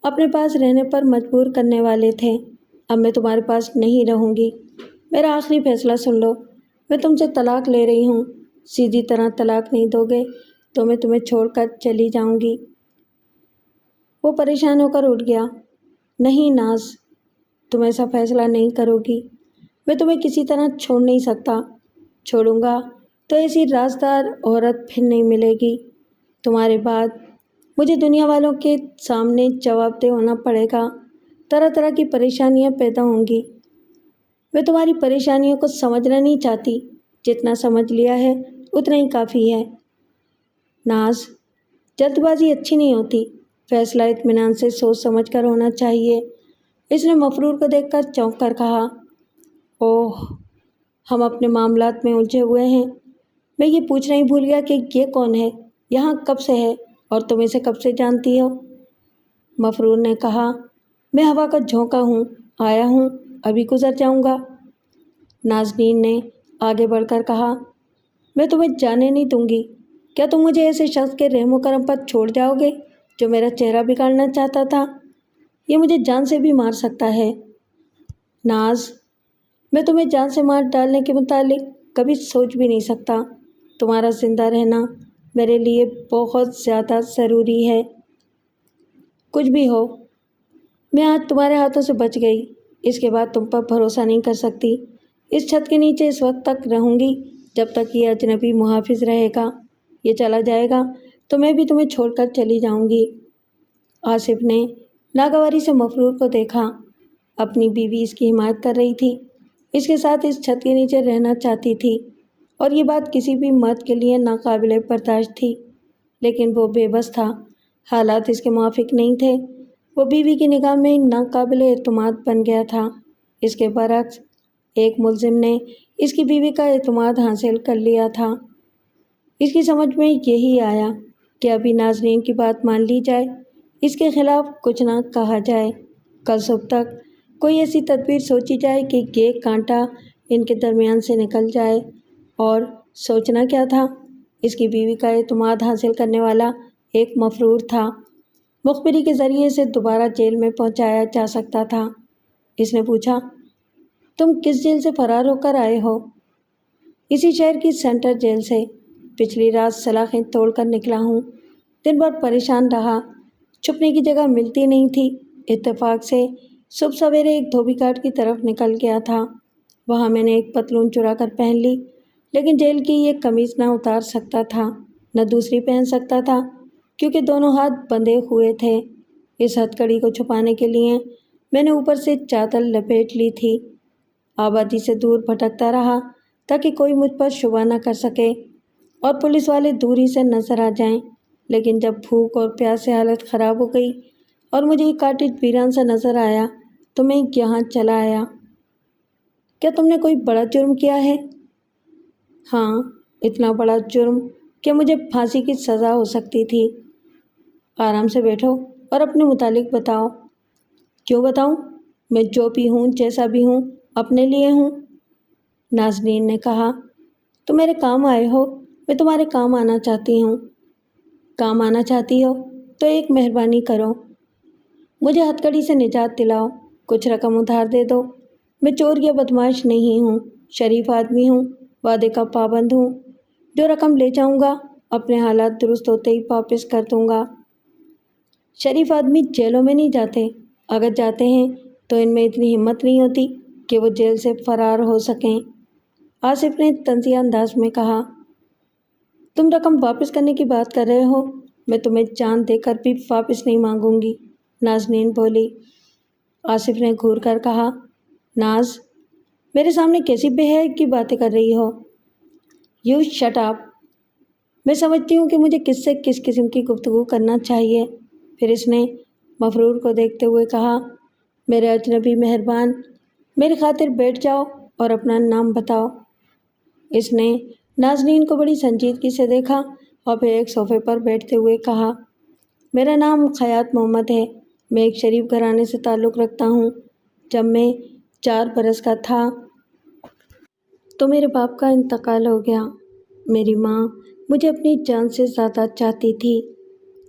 اپنے پاس رہنے پر مجبور کرنے والے تھے۔ اب میں تمہارے پاس نہیں رہوں گی۔ میرا آخری فیصلہ سن لو، میں تم سے طلاق لے رہی ہوں۔ سیدھی طرح طلاق نہیں دو گے تو میں تمہیں چھوڑ کر چلی جاؤں گی۔ وہ پریشان ہو کر اٹھ گیا۔ نہیں ناز، تم ایسا فیصلہ نہیں کرو گی، میں تمہیں کسی طرح چھوڑ نہیں سکتا۔ چھوڑوں گا تو ایسی رازدار عورت پھر نہیں ملے گی۔ تمہارے بعد مجھے دنیا والوں کے سامنے جواب دہ ہونا پڑے گا، طرح طرح کی پریشانیاں پیدا ہوں گی۔ میں تمہاری پریشانیوں کو سمجھنا نہیں چاہتی، جتنا سمجھ لیا ہے اتنا ہی کافی ہے۔ ناز، جلد بازی اچھی نہیں ہوتی، فیصلہ اطمینان سے سوچ سمجھ کر ہونا چاہیے۔ اس نے مفرور کو دیکھ کر چونک کر کہا، اوہ، ہم اپنے معاملات میں الجھے ہوئے ہیں۔ میں یہ پوچھنا ہی بھول گیا کہ یہ کون ہے، یہاں کب سے ہے اور تم اسے کب سے جانتی ہو؟ مفرور نے کہا، میں ہوا کا جھونکا ہوں، آیا ہوں، ابھی گزر جاؤں گا۔ نازنین نے آگے بڑھ کر کہا، میں تمہیں جانے نہیں دوں گی۔ کیا تم مجھے ایسے شخص کے رحم و کرم پر چھوڑ جاؤ گے جو میرا چہرہ بگاڑنا چاہتا تھا؟ یہ مجھے جان سے بھی مار سکتا ہے۔ ناز، میں تمہیں جان سے مار ڈالنے کے متعلق کبھی سوچ بھی نہیں سکتا۔ تمہارا زندہ رہنا میرے لیے بہت زیادہ ضروری ہے۔ کچھ بھی ہو، میں آج تمہارے ہاتھوں سے بچ گئی، اس کے بعد تم پر بھروسہ نہیں کر سکتی۔ اس چھت کے نیچے اس وقت تک رہوں گی جب تک یہ اجنبی محافظ رہے گا۔ یہ چلا جائے گا تو میں بھی تمہیں چھوڑ کر چلی جاؤں گی۔ آصف نے ناگواری سے مفرور کو دیکھا۔ اپنی بیوی اس کی حمایت کر رہی تھی، اس کے ساتھ اس چھت کے نیچے رہنا چاہتی تھی، اور یہ بات کسی بھی مرد کے لیے ناقابل برداشت تھی، لیکن وہ بے بس تھا، حالات اس کے موافق نہیں تھے۔ وہ بیوی کی نگاہ میں ناقابل اعتماد بن گیا تھا۔ اس کے برعکس ایک ملزم نے اس کی بیوی کا اعتماد حاصل کر لیا تھا۔ اس کی سمجھ میں یہی آیا کہ ابھی ناظرین کی بات مان لی جائے، اس کے خلاف کچھ نہ کہا جائے، کل صبح تک کوئی ایسی تدبیر سوچی جائے کہ یہ کانٹا ان کے درمیان سے نکل جائے۔ اور سوچنا کیا تھا؟ اس کی بیوی کا اعتماد حاصل کرنے والا ایک مفرور تھا، مخبری کے ذریعے اسے دوبارہ جیل میں پہنچایا جا سکتا تھا۔ اس نے پوچھا، تم کس جیل سے فرار ہو کر آئے ہو؟ اسی شہر کی سینٹر جیل سے، پچھلی رات سلاخیں توڑ کر نکلا ہوں۔ دن بھر پریشان رہا، چھپنے کی جگہ ملتی نہیں تھی۔ اتفاق سے صبح سویرے ایک دھوبی گھاٹ کی طرف نکل گیا تھا، وہاں میں نے ایک پتلون چرا کر پہن لی، لیکن جیل کی یہ قمیض نہ اتار سکتا تھا نہ دوسری پہن سکتا تھا، کیونکہ دونوں ہاتھ بندھے ہوئے تھے۔ اس ہتھ کڑی کو چھپانے کے لیے میں نے اوپر سے چادر لپیٹ لی تھی۔ آبادی سے دور بھٹکتا رہا تاکہ کوئی مجھ پر شبہ نہ کر سکے اور پولیس والے دور ہی سے نظر آ جائیں، لیکن جب بھوک اور پیاس سے حالت خراب ہو گئی اور مجھے یہ کاٹیج ویران سا نظر آیا تو میں یہاں چلا آیا۔ کیا تم نے کوئی بڑا جرم کیا ہے؟ ہاں، اتنا بڑا جرم کہ مجھے پھانسی کی سزا ہو سکتی تھی۔ آرام سے بیٹھو اور اپنے متعلق بتاؤ۔ کیوں بتاؤں؟ میں جو بھی ہوں، جیسا بھی ہوں، اپنے لیے ہوں۔ نازنین نے کہا، تم میرے کام آئے ہو، میں تمہارے کام آنا چاہتی ہوں۔ کام آنا چاہتی ہو تو ایک مہربانی کرو، مجھے ہتھکڑی سے نجات دلاؤ، کچھ رقم ادھار دے دو۔ میں چور یا بدماش نہیں ہوں، شریف آدمی ہوں، وعدے کا پابند ہوں۔ جو رقم لے جاؤں گا اپنے حالات درست ہوتے ہی واپس کر دوں گا۔ شریف آدمی جیلوں میں نہیں جاتے، اگر جاتے ہیں تو ان میں اتنی ہمت نہیں ہوتی کہ وہ جیل سے فرار ہو سکیں۔ آصف نے طنزیہ انداز میں کہا، تم رقم واپس کرنے کی بات کر رہے ہو، میں تمہیں جان دے کر بھی واپس نہیں مانگوں گی، نازنین بولی۔ آصف نے گھور کر کہا، ناز، میرے سامنے کیسی بے حیائی کی باتیں کر رہی ہو؟ You shut up. میں سمجھتی ہوں کہ مجھے کس سے کس قسم کی گفتگو کرنا چاہیے۔ پھر اس نے مفرور کو دیکھتے ہوئے کہا، میرے اجنبی مہربان، میری خاطر بیٹھ جاؤ اور اپنا نام بتاؤ۔ اس نے نازنین کو بڑی سنجیدگی سے دیکھا اور پھر ایک صوفے پر بیٹھتے ہوئے کہا، میرا نام خیاط محمد ہے، میں ایک شریف گھرانے سے تعلق رکھتا ہوں۔ جب میں 4 برس کا تھا تو میرے باپ کا انتقال ہو گیا۔ میری ماں مجھے اپنی جان سے زیادہ چاہتی تھی۔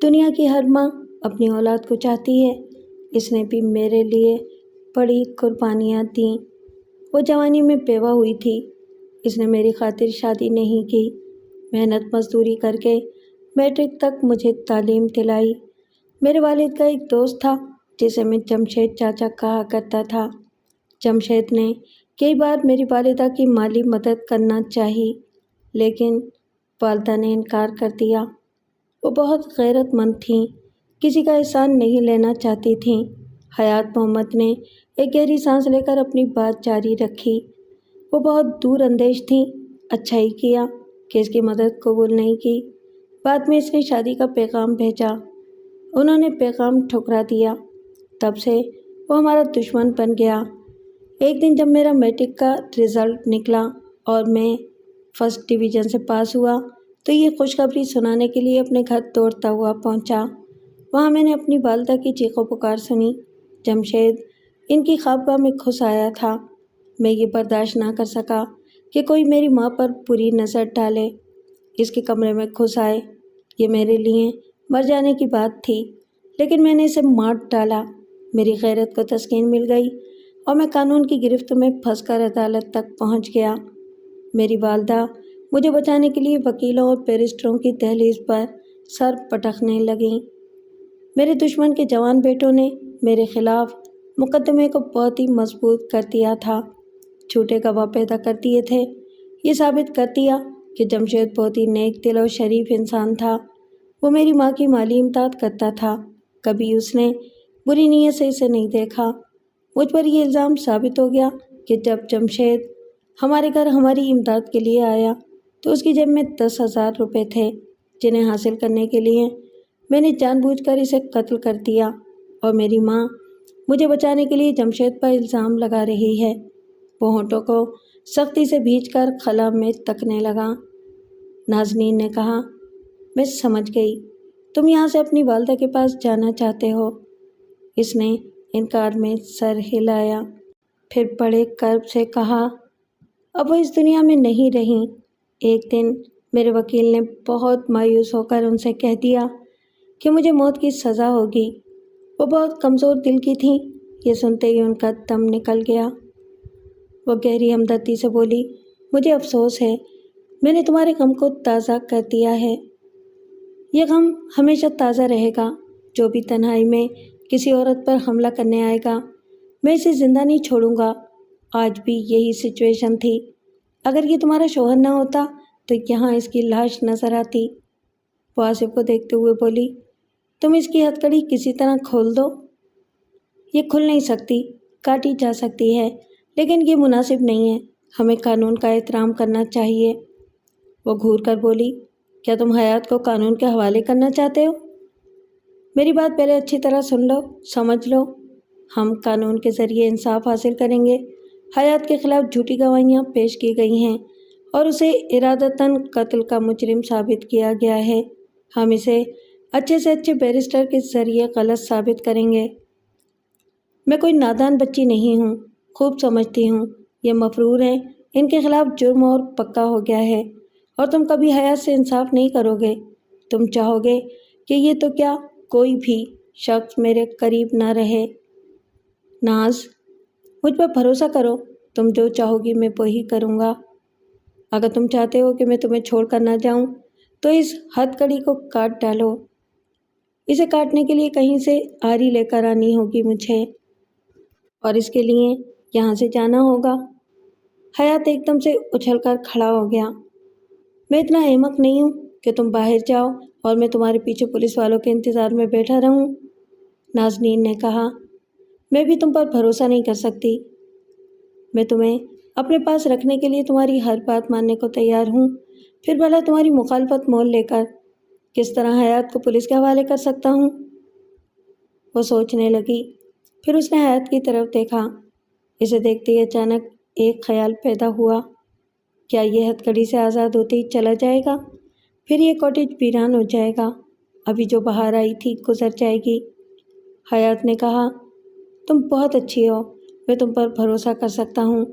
دنیا کی ہر ماں اپنی اولاد کو چاہتی ہے۔ اس نے بھی میرے لیے بڑی قربانیاں دیں۔ وہ جوانی میں بیوہ ہوئی تھی۔ اس نے میری خاطر شادی نہیں کی، محنت مزدوری کر کے میٹرک تک مجھے تعلیم دلائی۔ میرے والد کا ایک دوست تھا جسے میں جمشید چاچا کہا کرتا تھا۔ جمشید نے کئی بار میری والدہ کی مالی مدد کرنا چاہی، لیکن والدہ نے انکار کر دیا۔ وہ بہت غیرت مند تھیں، کسی کا احسان نہیں لینا چاہتی تھیں۔ حیات محمد نے ایک گہری سانس لے کر اپنی بات جاری رکھی۔ وہ بہت دور اندیش تھیں، اچھا ہی کیا کہ اس کی مدد قبول نہیں کی۔ بعد میں اس نے شادی کا پیغام بھیجا، انہوں نے پیغام ٹھکرا دیا۔ تب سے وہ ہمارا دشمن بن گیا۔ ایک دن جب میرا میٹرک کا رزلٹ نکلا اور میں فرسٹ ڈویژن سے پاس ہوا تو یہ خوشخبری سنانے کے لیے اپنے گھر دوڑتا ہوا پہنچا۔ وہاں میں نے اپنی والدہ کی چیخ و پکار سنی۔ جمشید ان کی خوابگاہ میں گھس آیا تھا۔ میں یہ برداشت نہ کر سکا کہ کوئی میری ماں پر بری نظر ڈالے۔ اس کے کمرے میں گھس آئے۔ یہ میرے لیے مر جانے کی بات تھی، لیکن میں نے اسے مار ڈالا۔ میری غیرت کو تسکین مل گئی اور میں قانون کی گرفت میں پھنس کر عدالت تک پہنچ گیا۔ میری والدہ مجھے بچانے کے لیے وکیلوں اور بیرسٹروں کی دہلیز پر سر پٹکنے لگیں۔ میرے دشمن کے جوان بیٹوں نے میرے خلاف مقدمے کو بہت ہی مضبوط کر دیا تھا، جھوٹے گواہ پیدا کر دیے تھے۔ یہ ثابت کر دیا کہ جمشید بہت ہی نیک دل اور شریف انسان تھا۔ وہ میری ماں کی مالی امداد کرتا تھا، کبھی اس نے بری نیت سے اسے نہیں دیکھا۔ مجھ پر یہ الزام ثابت ہو گیا کہ جب جمشید ہمارے گھر ہماری امداد کے لیے آیا تو اس کی جیب میں 10,000 روپے تھے، جنہیں حاصل کرنے کے لیے میں نے جان بوجھ کر اسے قتل کر دیا، اور میری ماں مجھے بچانے کے لیے جمشید پر الزام لگا رہی ہے۔ وہ ہونٹوں کو سختی سے بھینچ کر خلا میں تکنے لگا۔ نازنین نے کہا، میں سمجھ گئی، تم یہاں سے اپنی والدہ کے پاس جانا چاہتے ہو۔ اس نے انکار میں سر ہلایا، پھر بڑے کرب سے کہا، اب وہ اس دنیا میں نہیں رہیں۔ ایک دن میرے وکیل نے بہت مایوس ہو کر ان سے کہہ دیا کہ مجھے موت کی سزا ہوگی۔ وہ بہت کمزور دل کی تھیں، یہ سنتے ہی ان کا دم نکل گیا۔ وہ گہری ہمدردی سے بولی، مجھے افسوس ہے، میں نے تمہارے غم کو تازہ کر دیا ہے۔ یہ غم ہمیشہ تازہ رہے گا۔ جو بھی تنہائی میں کسی عورت پر حملہ کرنے آئے گا، میں اسے زندہ نہیں چھوڑوں گا۔ آج بھی یہی سچویشن تھی۔ اگر یہ تمہارا شوہر نہ ہوتا تو یہاں اس کی لاش نظر آتی۔ وہ آصف کو دیکھتے ہوئے بولی، تم اس کی ہتھکڑی کسی طرح کھول دو۔ یہ کھل نہیں سکتی، کاٹی جا سکتی ہے، لیکن یہ مناسب نہیں ہے۔ ہمیں قانون کا احترام کرنا چاہیے۔ وہ گھور کر بولی، کیا تم حیات کو قانون کے حوالے کرنا چاہتے ہو؟ میری بات پہلے اچھی طرح سن لو، سمجھ لو۔ ہم قانون کے ذریعے انصاف حاصل کریں گے۔ حیات کے خلاف جھوٹی گواہیاں پیش کی گئی ہیں اور اسے ارادتاً قتل کا مجرم ثابت کیا گیا ہے۔ ہم اسے اچھے سے اچھے بیرسٹر کے ذریعے غلط ثابت کریں گے۔ میں کوئی نادان بچی نہیں ہوں، خوب سمجھتی ہوں یہ مفرور ہیں، ان کے خلاف جرم اور پکا ہو گیا ہے، اور تم کبھی حیات سے انصاف نہیں کرو گے۔ تم چاہو گے کہ یہ تو کیا کوئی بھی شخص میرے قریب نہ رہے۔ ناز، مجھ پر بھروسہ کرو، تم جو چاہو گی میں وہی کروں گا۔ اگر تم چاہتے ہو کہ میں تمہیں چھوڑ کر نہ جاؤں تو اس ہتھ کڑی کو کاٹ ڈالو۔ اسے کاٹنے کے لیے کہیں سے آری لے کر آنی ہوگی مجھے، اور اس کے لیے یہاں سے جانا ہوگا۔ حیات ایک دم سے اچھل کر کھڑا ہو گیا۔ میں اتنا احمق نہیں ہوں کہ تم باہر جاؤ اور میں تمہارے پیچھے پولیس والوں کے انتظار میں بیٹھا رہوں، نازنین نے کہا۔ میں بھی تم پر بھروسہ نہیں کر سکتی۔ میں تمہیں اپنے پاس رکھنے کے لیے تمہاری ہر بات ماننے کو تیار ہوں، پھر بھلا تمہاری مخالفت مول لے کر کس طرح حیات کو پولیس کے حوالے کر سکتا ہوں؟ وہ سوچنے لگی، پھر اس نے حیات کی طرف دیکھا۔ اسے دیکھتے ہی اچانک ایک خیال پیدا ہوا، کیا یہ ہتھ کڑی سے آزاد ہوتے ہی چلا جائے گا؟ پھر یہ کاٹیج ویران ہو جائے گا، ابھی جو بہار آئی تھی گزر جائے گی۔ حیات نے کہا، تم بہت اچھی ہو، میں تم پر بھروسہ کر سکتا ہوں،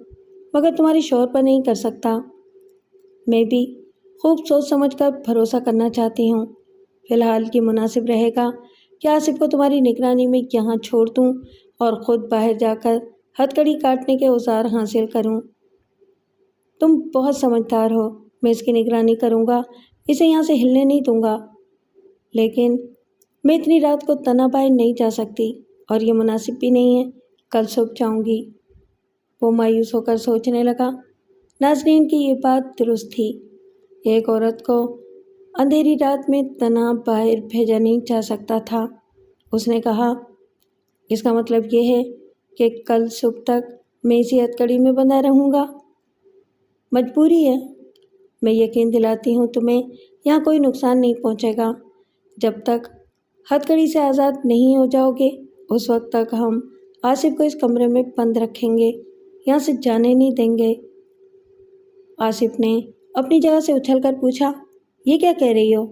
مگر تمہارے شوہر پر نہیں کر سکتا۔ میں بھی خوب سوچ سمجھ کر بھروسہ کرنا چاہتی ہوں۔ فی الحال یہ مناسب رہے گا کہ آصف کو تمہاری نگرانی میں یہاں چھوڑ دوں اور خود باہر جا کر ہتھ کڑی کاٹنے کے اوزار حاصل کروں۔ تم بہت سمجھدار ہو، میں اس کی نگرانی کروں گا، اسے یہاں سے ہلنے نہیں دوں گا، لیکن میں اتنی رات کو تنہا باہر نہیں جا سکتی، اور یہ مناسب بھی نہیں ہے، کل صبح جاؤں گی۔ وہ مایوس ہو کر سوچنے لگا، نازنین کی یہ بات درست تھی، ایک عورت کو اندھیری رات میں تنہا باہر بھیجا نہیں جا سکتا تھا۔ اس نے کہا، اس کا مطلب یہ ہے کہ کل صبح تک میں اسی ہتھ کڑی میں بندھا رہوں گا؟ مجبوری ہے، میں یقین دلاتی ہوں تمہیں یہاں کوئی نقصان نہیں پہنچے گا۔ جب تک ہتھ کڑی سے آزاد نہیں ہو جاؤ گے اس وقت تک ہم آصف کو اس کمرے میں بند رکھیں گے، یہاں سے جانے نہیں دیں گے۔ آصف نے اپنی جگہ سے اچھل کر پوچھا، یہ کیا کہہ رہی ہو؟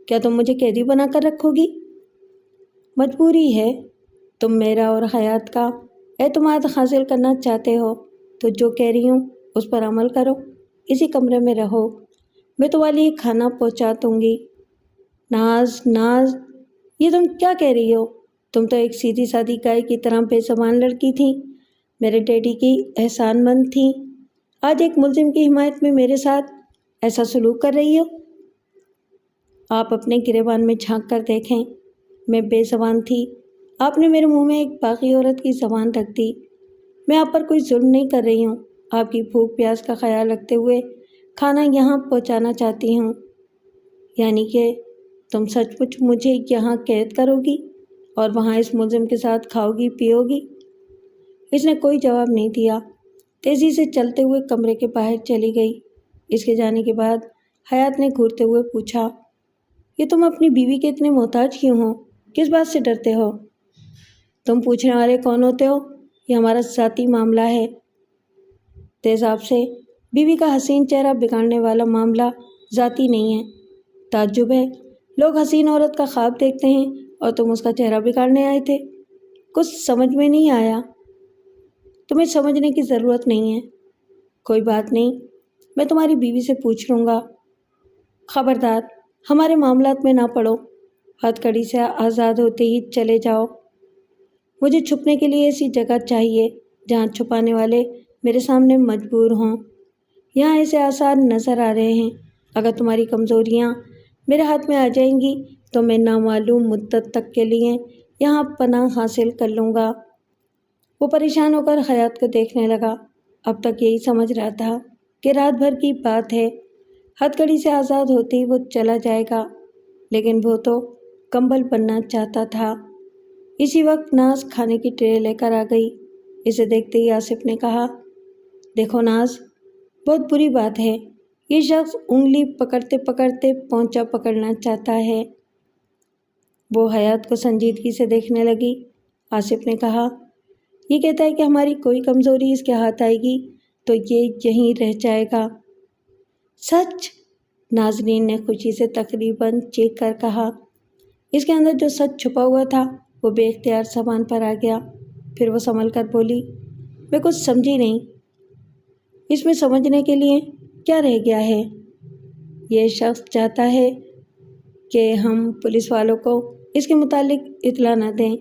کیا تم مجھے قیدی بنا کر رکھو گی؟ مجبوری ہے، تم میرا اور حیات کا اعتماد حاصل کرنا چاہتے ہو تو جو کہہ رہی ہوں اس پر عمل کرو، اسی کمرے میں رہو، میں تمہارے لیے کھانا پہنچا دوں گی۔ ناز، یہ تم کیا کہہ رہی ہو؟ تم تو ایک سیدھی سادی گائے کی طرح بے زبان لڑکی تھی، میرے ڈیڈی کی احسان مند تھی، آج ایک ملزم کی حمایت میں میرے ساتھ ایسا سلوک کر رہی ہو۔ آپ اپنے گریبان میں جھانک کر دیکھیں، میں بے زبان تھی، آپ نے میرے منہ میں ایک باغی عورت کی زبان رکھ دی۔ میں آپ پر کوئی ظلم نہیں کر رہی ہوں، آپ کی بھوک پیاس کا خیال رکھتے ہوئے کھانا یہاں پہنچانا چاہتی ہوں۔ یعنی کہ تم سچ مچ مجھے یہاں قید کرو گی اور وہاں اس ملزم کے ساتھ کھاؤ گی پیو گی؟ اس نے کوئی جواب نہیں دیا، تیزی سے چلتے ہوئے کمرے کے باہر چلی گئی۔ اس کے جانے کے بعد حیات نے گھورتے ہوئے پوچھا، یہ تم اپنی بیوی کے اتنے محتاج کیوں ہو؟ کس بات سے ڈرتے ہو؟ تم پوچھنے والے کون ہوتے ہو؟ یہ ہمارا ذاتی معاملہ ہے۔ تیزاب سے بیوی کا حسین چہرہ بگاڑنے والا معاملہ ذاتی نہیں ہے۔ تعجب ہے، لوگ حسین عورت کا خواب دیکھتے ہیں اور تم اس کا چہرہ بگاڑنے آئے تھے؟ کچھ سمجھ میں نہیں آیا۔ تمہیں سمجھنے کی ضرورت نہیں ہے۔ کوئی بات نہیں، میں تمہاری بیوی سے پوچھ لوں گا۔ خبردار ہمارے معاملات میں نہ پڑو، ہتھ کڑی سے آزاد ہوتے ہی چلے جاؤ۔ مجھے چھپنے کے لیے ایسی جگہ چاہیے جہاں چھپانے والے میرے سامنے مجبور ہوں۔ یہاں ایسے آثار نظر آ رہے ہیں، اگر تمہاری کمزوریاں میرے ہاتھ میں آ جائیں گی تو میں نامعلوم مدت تک کے لیے یہاں پناہ حاصل کر لوں گا۔ وہ پریشان ہو کر حیات کو دیکھنے لگا۔ اب تک یہی سمجھ رہا تھا کہ رات بھر کی بات ہے، ہتھ کڑی سے آزاد ہوتے ہی وہ چلا جائے گا، لیکن وہ تو کمبل بننا چاہتا تھا۔ اسی وقت ناز کھانے کی ٹرے لے کر آ گئی۔ اسے دیکھتے ہی آصف نے کہا، دیکھو ناز، بہت بری بات ہے، یہ شخص انگلی پکڑتے پکڑتے پونچا پکڑنا چاہتا ہے۔ وہ حیات کو سنجیدگی سے دیکھنے لگی۔ آصف نے کہا، یہ کہتا ہے کہ ہماری کوئی کمزوری اس کے ہاتھ آئے گی تو یہ یہیں رہ جائے گا۔ سچ؟ نازنین نے خوشی سے تقریباً چیخ کر کہا۔ اس کے اندر جو سچ چھپا ہوا تھا وہ بے اختیار زبان پر آ گیا۔ پھر وہ سنبھل کر بولی، میں کچھ سمجھی نہیں، اس میں سمجھنے کے لیے کیا رہ گیا ہے؟ یہ شخص چاہتا ہے کہ ہم پولیس والوں کو اس کے متعلق اطلاع نہ دیں،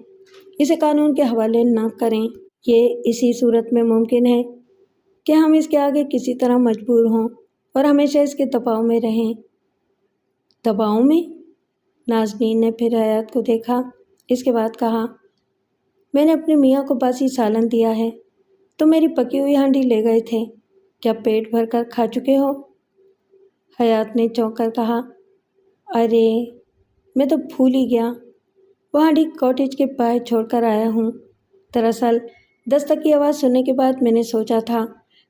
اسے قانون کے حوالے نہ کریں۔ یہ اسی صورت میں ممکن ہے کہ ہم اس کے آگے کسی طرح مجبور ہوں اور ہمیشہ اس کے دباؤ میں رہیں۔ دباؤ میں؟ نازنین نے پھر حیات کو دیکھا، اس کے بعد کہا، میں نے اپنے میاں کو باسی سالن دیا ہے، تو میری پکی ہوئی ہانڈی لے گئے تھے، کیا پیٹ بھر کر کھا چکے ہو؟ حیات نے چونک کر کہا، ارے میں تو بھول ہی گیا، وہ ہانڈی کاٹیج کے باہر چھوڑ کر آیا ہوں۔ دراصل دستک کی آواز سننے کے بعد میں نے سوچا تھا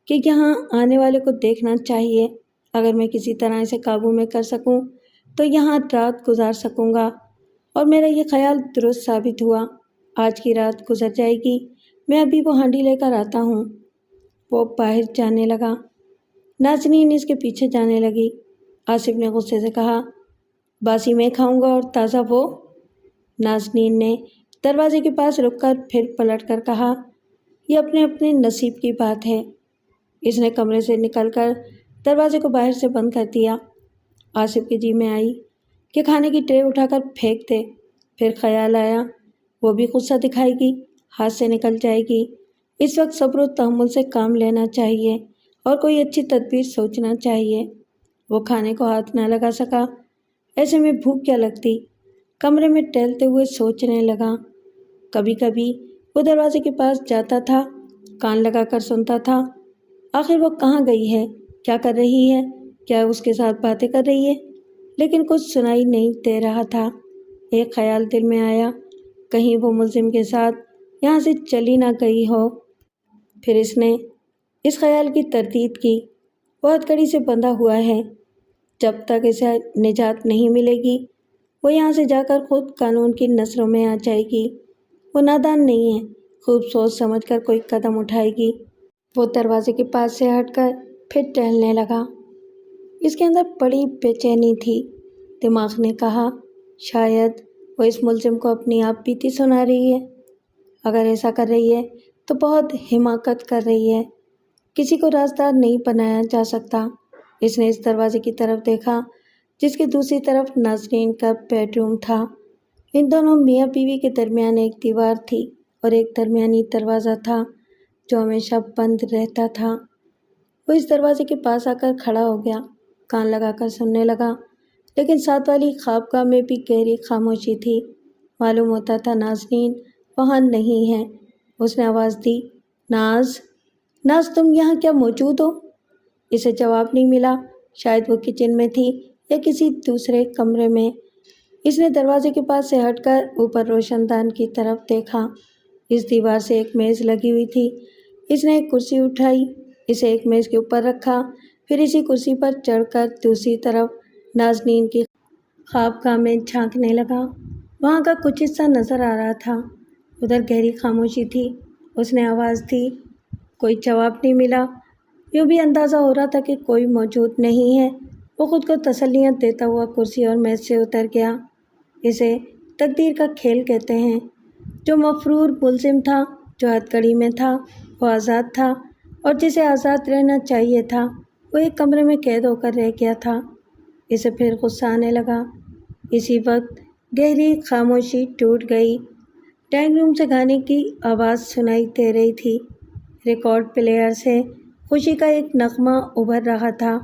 کہ یہاں آنے والے کو دیکھنا چاہیے، اگر میں کسی طرح اسے قابو میں کر سکوں تو یہاں رات گزار سکوں گا، اور میرا یہ خیال درست ثابت ہوا۔ آج کی رات گزر جائے گی، میں ابھی وہ ہانڈی لے کر آتا ہوں۔ وہ باہر جانے لگا۔ نازنین اس کے پیچھے جانے لگی۔ آصف نے غصے سے کہا، باسی میں کھاؤں گا اور تازہ وہ؟ نازنین نے دروازے کے پاس رک کر پھر پلٹ کر کہا، یہ اپنے اپنے نصیب کی بات ہے۔ اس نے کمرے سے نکل کر دروازے کو باہر سے بند کر دیا۔ آصف کے جی میں آئی کہ کھانے کی ٹرے اٹھا کر پھینک دے، پھر خیال آیا وہ بھی غصہ دکھائے گی، ہاتھ سے نکل جائے گی۔ اس وقت صبر و تحمل سے کام لینا چاہیے اور کوئی اچھی تدبیر سوچنا چاہیے۔ وہ کھانے کو ہاتھ نہ لگا سکا، ایسے میں بھوک کیا لگتی؟ کمرے میں ٹہلتے ہوئے سوچنے لگا۔ کبھی کبھی وہ دروازے کے پاس جاتا تھا، کان لگا کر سنتا تھا، آخر وہ کہاں گئی ہے، کیا کر رہی ہے، کیا اس کے ساتھ باتیں کر رہی ہے؟ لیکن کچھ سنائی نہیں دے رہا تھا۔ ایک خیال دل میں آیا، کہیں وہ ملزم کے ساتھ یہاں سے چلی نہ گئی ہو۔ پھر اس نے اس خیال کی تردید کی، وہ ہتھکڑی سے بندھا ہوا ہے، جب تک اسے نجات نہیں ملے گی وہ یہاں سے جا کر خود قانون کی نظروں میں آ جائے گی۔ وہ نادان نہیں ہے، خوب سوچ سمجھ کر کوئی قدم اٹھائے گی۔ وہ دروازے کے پاس سے ہٹ کر پھر ٹہلنے لگا۔ اس کے اندر بڑی بے چینی تھی۔ دماغ نے کہا، شاید وہ اس ملزم کو اپنی آپ بیتی سنا رہی ہے۔ اگر ایسا کر رہی ہے تو بہت حماقت کر رہی ہے، کسی کو رازدار نہیں بنایا جا سکتا۔ اس نے اس دروازے کی طرف دیکھا جس کے دوسری طرف نازنین کا بیڈ روم تھا۔ ان دونوں میاں بیوی کے درمیان ایک دیوار تھی اور ایک درمیانی دروازہ تھا جو ہمیشہ بند رہتا تھا۔ وہ اس دروازے کے پاس آ کر کھڑا ہو گیا، کان لگا کر سننے لگا، لیکن ساتھ والی خوابگاہ میں بھی گہری خاموشی تھی۔ معلوم ہوتا تھا نازنین وہاں نہیں ہے۔ اس نے آواز دی، ناز، ناز تم یہاں کیا موجود ہو؟ اسے جواب نہیں ملا، شاید وہ کچن میں تھی یا کسی دوسرے کمرے میں۔ اس نے دروازے کے پاس سے ہٹ کر اوپر روشن دان کی طرف دیکھا۔ اس دیوار سے ایک میز لگی ہوئی تھی۔ اس نے ایک کرسی اٹھائی، اسے ایک میز کے اوپر رکھا، پھر اسی کرسی پر چڑھ کر دوسری طرف نازنین کی خوابگاہ میں جھانکنے لگا۔ وہاں کا کچھ حصہ نظر آ رہا تھا، ادھر گہری خاموشی تھی۔ اس نے آواز دی، کوئی جواب نہیں ملا۔ یوں بھی اندازہ ہو رہا تھا کہ کوئی موجود نہیں ہے۔ وہ خود کو تسلیاں دیتا ہوا کرسی اور میز سے اتر گیا۔ اسے تقدیر کا کھیل کہتے ہیں۔ جو مفرور ملزم تھا، جو ہتھکڑی میں تھا، وہ آزاد تھا، اور جسے آزاد رہنا چاہیے تھا وہ ایک کمرے میں قید ہو کر رہ گیا تھا۔ اسے پھر غصہ آنے لگا۔ اسی وقت گہری خاموشی ٹوٹ گئی۔ ڈرائنگ روم سے گانے کی آواز سنائی دے رہی تھی۔ ریکارڈ پلیئر سے خوشی کا ایک نغمہ ابھر رہا تھا۔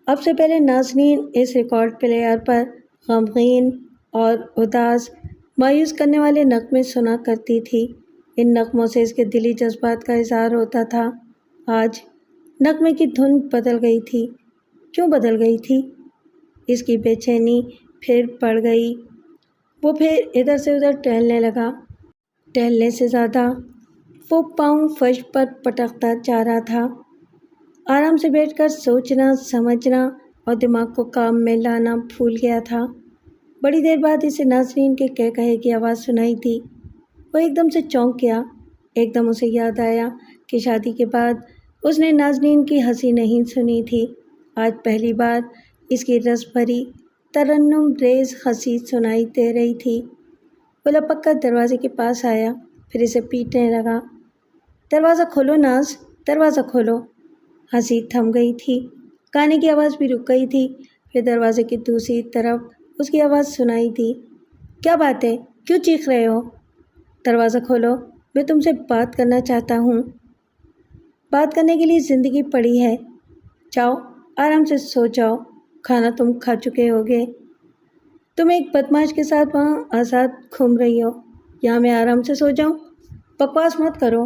اب سے پہلے نازنین اس ریکارڈ پلیئر پر غمگین اور اداس، مایوس کرنے والے نغمے سنا کرتی تھی۔ ان نغموں سے اس کے دلی جذبات کا اظہار ہوتا تھا۔ آج نغمے کی دھن بدل گئی تھی۔ کیوں بدل گئی تھی؟ اس کی بے چینی پھر بڑھ گئی۔ وہ پھر ادھر سے ادھر ٹہلنے لگا۔ ٹہلنے سے زیادہ وہ پاؤں فرش پر پٹکتا جا رہا تھا۔ آرام سے بیٹھ کر سوچنا، سمجھنا اور دماغ کو کام میں لانا بھول گیا تھا۔ بڑی دیر بعد اسے نازنین کے کہے کی آواز سنائی دی۔ وہ ایک دم سے چونک گیا۔ ایک دم اسے یاد آیا کہ شادی کے بعد اس نے نازنین کی ہنسی نہیں سنی تھی۔ آج پہلی بار اس کی رس بھری ترنم ریز ہنسی سنائی دے رہی تھی۔ وہ لپک کر دروازے کے پاس آیا، پھر اسے پیٹنے لگا۔ دروازہ کھولو ناز، دروازہ کھولو۔ ہنسی تھم گئی تھی، گانے کی آواز بھی رک گئی تھی۔ پھر دروازے کی دوسری طرف اس کی آواز سنائی دی، کیا بات ہے، کیوں چیخ رہے ہو؟ دروازہ کھولو، میں تم سے بات کرنا چاہتا ہوں۔ بات کرنے کے لیے زندگی پڑی ہے، جاؤ آرام سے سو جاؤ، کھانا تم کھا چکے ہوگے۔ تم ایک بدمعاش کے ساتھ وہاں آزاد گھوم رہی ہو، یہاں میں آرام سے سو جاؤں؟ بکواس مت کرو۔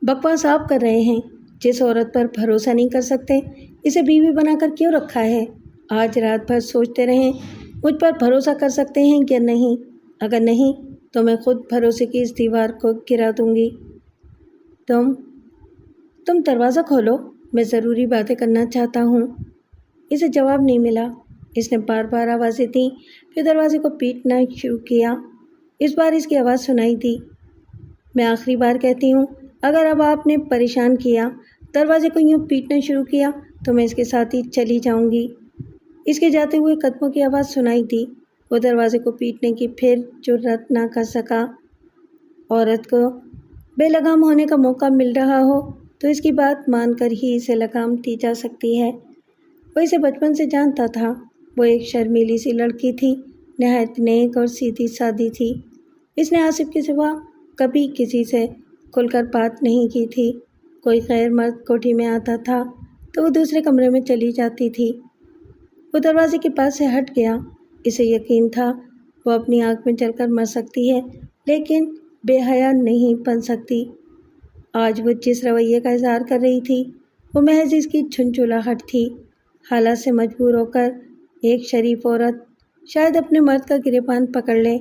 بکواس آپ کر رہے ہیں، جس عورت پر بھروسہ نہیں کر سکتے اسے بیوی بنا کر کیوں رکھا ہے؟ آج رات بھر سوچتے رہیں مجھ پر بھروسہ کر سکتے ہیں کہ نہیں، اگر نہیں تو میں خود بھروسے کی اس دیوار کو گرا دوں گی۔ تم دروازہ کھولو، میں ضروری باتیں کرنا چاہتا ہوں۔ اسے جواب نہیں ملا۔ اس نے بار بار آوازیں دیں، پھر دروازے کو پیٹنا شروع کیا۔ اس بار اس کی آواز سنائی دی، میں آخری بار کہتی ہوں، اگر اب آپ نے پریشان کیا، دروازے کو یوں پیٹنا شروع کیا تو میں اس کے ساتھ ہی چلی جاؤں گی۔ اس کے جاتے ہوئے قدموں کی آواز سنائی دی۔ وہ دروازے کو پیٹنے کی پھر جرأت نہ کر سکا۔ عورت کو بے لگام ہونے کا موقع مل رہا ہو تو اس کی بات مان کر ہی اسے لگام دی جا سکتی ہے۔ وہ اسے بچپن سے جانتا تھا۔ وہ ایک شرمیلی سی لڑکی تھی، نہایت نیک اور سیدھی سادی تھی۔ اس نے آصف کے سوا کبھی کسی سے کھل کر بات نہیں کی تھی۔ کوئی غیر مرد کوٹھی میں آتا تھا تو وہ دوسرے کمرے میں چلی جاتی تھی۔ وہ دروازے کے پاس سے ہٹ گیا۔ اسے یقین تھا وہ اپنی آنکھ میں جل کر مر سکتی ہے، لیکن بے حیا نہیں بن سکتی۔ آج وہ جس رویے کا اظہار کر رہی تھی وہ محض اس کی جھنجھلاہٹ تھی۔ حالات سے مجبور ہو کر ایک شریف عورت شاید اپنے مرد کا گریبان پکڑ لے،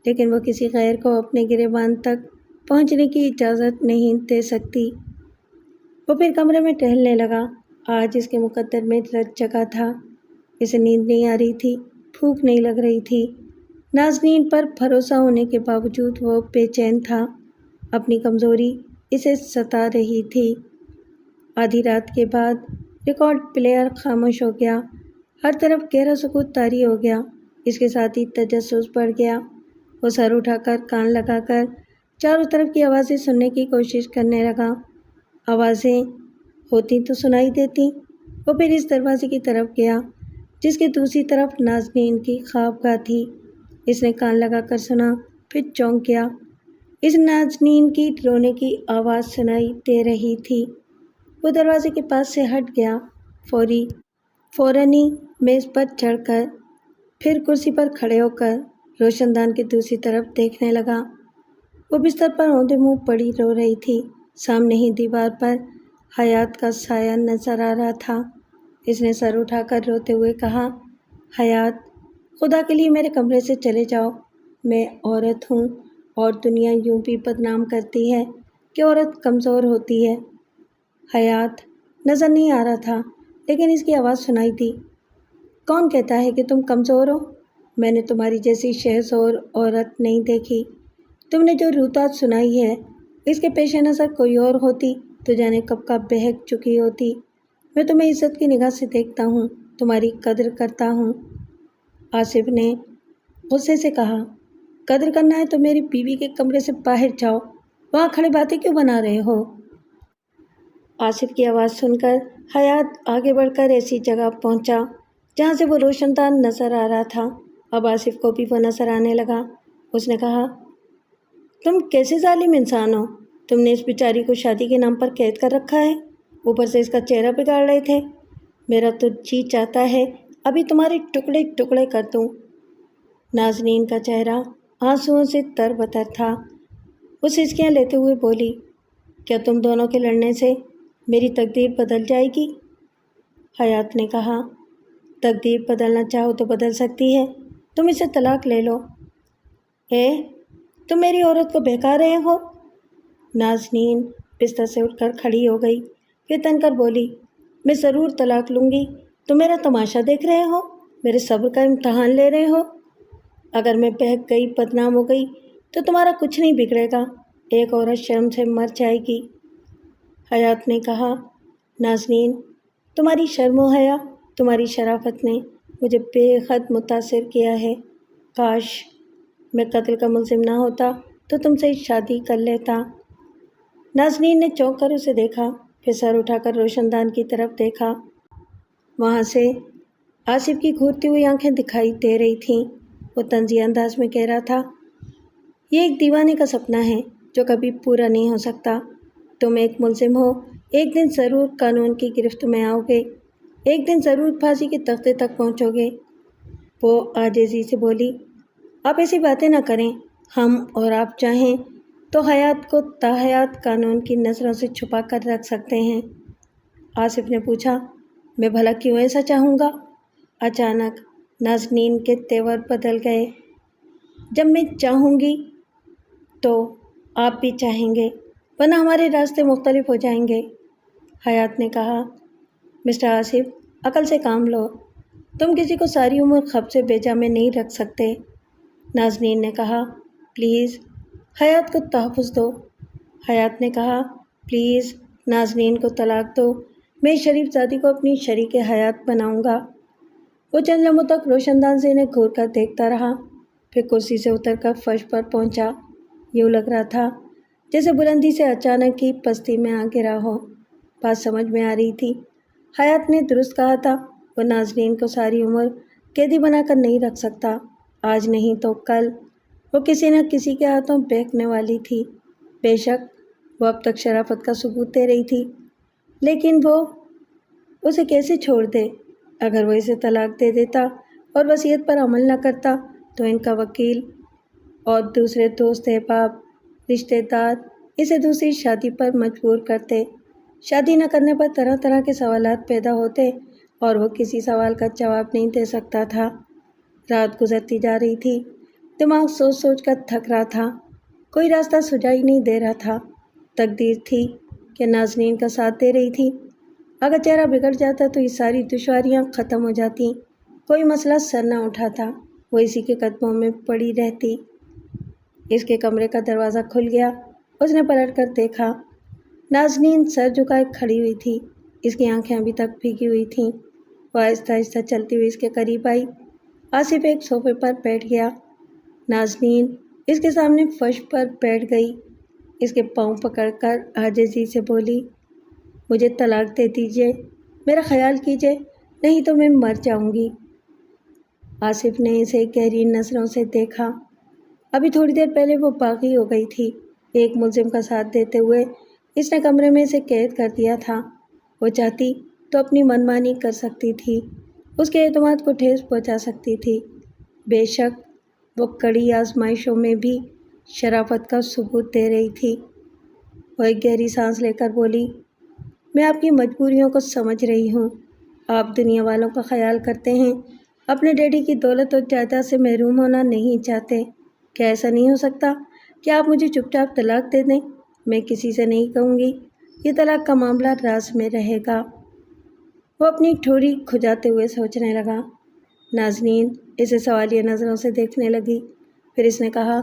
لیکن وہ کسی غیر کو اپنے گریبان تک پہنچنے کی اجازت نہیں دے سکتی۔ وہ پھر کمرے میں ٹہلنے لگا۔ آج اس کے مقدر میں رت جگا تھا۔ اسے نیند نہیں آ رہی تھی، بھوک نہیں لگ رہی تھی۔ نازنین پر بھروسہ ہونے کے باوجود وہ بے چین تھا۔ اپنی کمزوری اسے ستا رہی تھی۔ آدھی رات کے بعد ریکارڈ پلیئر خاموش ہو گیا۔ ہر طرف گہرا سکوت طاری ہو گیا۔ اس کے ساتھ ہی تجسس بڑھ گیا۔ وہ سر اٹھا کر کان لگا کر چاروں طرف کی آوازیں سننے کی کوشش کرنے لگا۔ آوازیں ہوتی تو سنائی دیتی۔ وہ پھر اس دروازے کی طرف گیا جس کے دوسری طرف نازنین کی خوابگاہ تھی۔ اس نے کان لگا کر سنا، پھر چونک گیا۔ اس نازنین کی رونے کی آواز سنائی دے رہی تھی۔ وہ دروازے کے پاس سے ہٹ گیا، فوراً ہی میز پر چڑھ کر، پھر کرسی پر کھڑے ہو کر روشن دان کی دوسری طرف دیکھنے لگا۔ وہ بستر پر اوندے منہ پڑی رو رہی تھی۔ سامنے ہی دیوار پر حیات کا سایہ نظر آ رہا تھا۔ اس نے سر اٹھا کر روتے ہوئے کہا، حیات، خدا کے لیے میرے کمرے سے چلے جاؤ۔ میں عورت ہوں اور دنیا یوں بھی بدنام کرتی ہے کہ عورت کمزور ہوتی ہے۔ حیات نظر نہیں آ رہا تھا، لیکن اس کی آواز سنائی دی، کون کہتا ہے کہ تم کمزور ہو؟ میں نے تمہاری جیسی شہزور عورت نہیں دیکھی۔ تم نے جو روتات سنائی ہے، اس کے پیش نظر کوئی اور ہوتی تو جانے کب کا بہک چکی ہوتی۔ میں تمہیں عزت کی نگاہ سے دیکھتا ہوں، تمہاری قدر کرتا ہوں۔ آصف نے غصے سے کہا، قدر کرنا ہے تو میری بیوی کے کمرے سے باہر جاؤ، وہاں کھڑے باتیں کیوں بنا رہے ہو؟ آصف کی آواز سن کر حیات آگے بڑھ کر ایسی جگہ پہنچا جہاں سے وہ روشن دان نظر آ رہا تھا۔ اب آصف کو بھی وہ نظر آنے لگا۔ اس نے کہا، تم کیسے ظالم انسان ہو؟ تم نے اس بیچاری کو شادی کے نام پر قید کر رکھا ہے، اوپر سے اس کا چہرہ بگاڑ رہے تھے۔ میرا تو جی چاہتا ہے ابھی تمہارے ٹکڑے ٹکڑے کر دوں۔ نازنین کا چہرہ آنسوؤں سے تر بتر تھا۔ وہ سسکیاں لیتے ہوئے بولی، کیا تم دونوں کے لڑنے سے میری تقدیر بدل جائے گی؟ حیات نے کہا، تقدیر بدلنا چاہو تو بدل سکتی ہے، تم اسے طلاق لے لو۔ تم میری عورت کو بہکا رہے ہو؟ نازنین بستر سے اٹھ کر کھڑی ہو گئی، پھر تن کر بولی، میں ضرور طلاق لوں گی، تم میرا تماشا دیکھ رہے ہو، میرے صبر کا امتحان لے رہے ہو؟ اگر میں بہک گئی، بدنام ہو گئی تو تمہارا کچھ نہیں بگڑے گا، ایک عورت شرم سے مر جائے گی۔ حیات نے کہا، نازنین، تمہاری شرم و حیا تمہاری شرافت نے مجھے بے حد متاثر کیا ہے۔ کاش میں قتل کا ملزم نہ ہوتا تو تم سے شادی کر لیتا۔ نازنین نے چونک کر اسے دیکھا، پھر سر اٹھا کر روشن دان کی طرف دیکھا۔ وہاں سے آصف کی گھورتی ہوئی آنکھیں دکھائی دے رہی تھیں۔ وہ طنزیہ انداز میں کہہ رہا تھا، یہ ایک دیوانے کا سپنا ہے جو کبھی پورا نہیں ہو سکتا۔ تم ایک ملزم ہو، ایک دن ضرور قانون کی گرفت میں آؤ گے، ایک دن ضرور پھانسی کے تختے تک پہنچو گے۔ وہ عاجزی سے بولی، آپ ایسی باتیں نہ کریں، ہم اور آپ چاہیں تو حیات کو تاحیات قانون کی نظروں سے چھپا کر رکھ سکتے ہیں۔ آصف نے پوچھا، میں بھلا کیوں ایسا چاہوں گا؟ اچانک نازنین کے تیور بدل گئے۔ جب میں چاہوں گی تو آپ بھی چاہیں گے، ورنہ ہمارے راستے مختلف ہو جائیں گے۔ حیات نے کہا، مسٹر آصف، عقل سے کام لو، تم کسی کو ساری عمر خبزے بیجا میں نہیں رکھ سکتے۔ نازنین نے کہا، پلیز حیات کو تحفظ دو۔ حیات نے کہا، پلیز نازنین کو طلاق دو، میں شریف زادی کو اپنی شریک حیات بناؤں گا۔ وہ چند لمحوں تک روشن دان سے انہیں گھور کر دیکھتا رہا، پھر کرسی سے اتر کر فرش پر پہنچا۔ یوں لگ رہا تھا جیسے بلندی سے اچانک ہی پستی میں آ گرا ہو۔ بات سمجھ میں آ رہی تھی، حیات نے درست کہا تھا، وہ نازنین کو ساری عمر قیدی بنا کر نہیں رکھ سکتا۔ آج نہیں تو کل وہ کسی نہ کسی کے ہاتھوں بہکنے والی تھی۔ بے شک وہ اب تک شرافت کا ثبوت دے رہی تھی، لیکن وہ اسے کیسے چھوڑ دے؟ اگر وہ اسے طلاق دے دیتا اور وصیت پر عمل نہ کرتا تو ان کا وکیل اور دوسرے دوست احباب رشتہ دار اسے دوسری شادی پر مجبور کرتے۔ شادی نہ کرنے پر طرح طرح کے سوالات پیدا ہوتے اور وہ کسی سوال کا جواب نہیں دے سکتا تھا۔ رات گزرتی جا رہی تھی، دماغ سوچ سوچ کر تھک رہا تھا، کوئی راستہ سجائی نہیں دے رہا تھا۔ تقدیر تھی کہ نازنین کا ساتھ دے رہی تھی، اگر چہرہ بگڑ جاتا تو یہ ساری دشواریاں ختم ہو جاتی، کوئی مسئلہ سر نہ اٹھاتا، وہ اسی کے قدموں میں پڑی رہتی۔ اس کے کمرے کا دروازہ کھل گیا، اس نے پلٹ کر دیکھا، نازنین سر جھکائے کھڑی ہوئی تھی، اس کی آنکھیں ابھی تک بھیگی ہوئی تھیں۔ وہ آہستہ آہستہ چلتی ہوئی اس کے قریب آئی۔ آصف ایک صوفے پر بیٹھ گیا، نازنین اس کے سامنے فرش پر بیٹھ گئی، اس کے پاؤں پکڑ کر عاجزی سے بولی، مجھے طلاق دے دیجیے، میرا خیال کیجیے، نہیں تو میں مر جاؤں گی۔ آصف نے اسے گہری نظروں سے دیکھا۔ ابھی تھوڑی دیر پہلے وہ باغی ہو گئی تھی، ایک ملزم کا ساتھ دیتے ہوئے اس نے کمرے میں اسے قید کر دیا تھا۔ وہ چاہتی تو اپنی منمانی کر سکتی تھی، اس کے اعتماد کو ٹھیس پہنچا سکتی تھی۔ بے شک وہ کڑی آزمائشوں میں بھی شرافت کا ثبوت دے رہی تھی۔ وہ ایک گہری سانس لے کر بولی، میں آپ کی مجبوریوں کو سمجھ رہی ہوں، آپ دنیا والوں کا خیال کرتے ہیں، اپنے ڈیڈی کی دولت و جائیداد سے محروم ہونا نہیں چاہتے۔ کیا ایسا نہیں ہو سکتا کہ آپ مجھے چپ چاپ طلاق دے دیں؟ میں کسی سے نہیں کہوں گی، یہ طلاق کا معاملہ راز میں رہے گا۔ وہ اپنی ٹھوڑی کھجاتے ہوئے سوچنے لگا۔ نازنین اسے سوالیہ نظروں سے دیکھنے لگی، پھر اس نے کہا،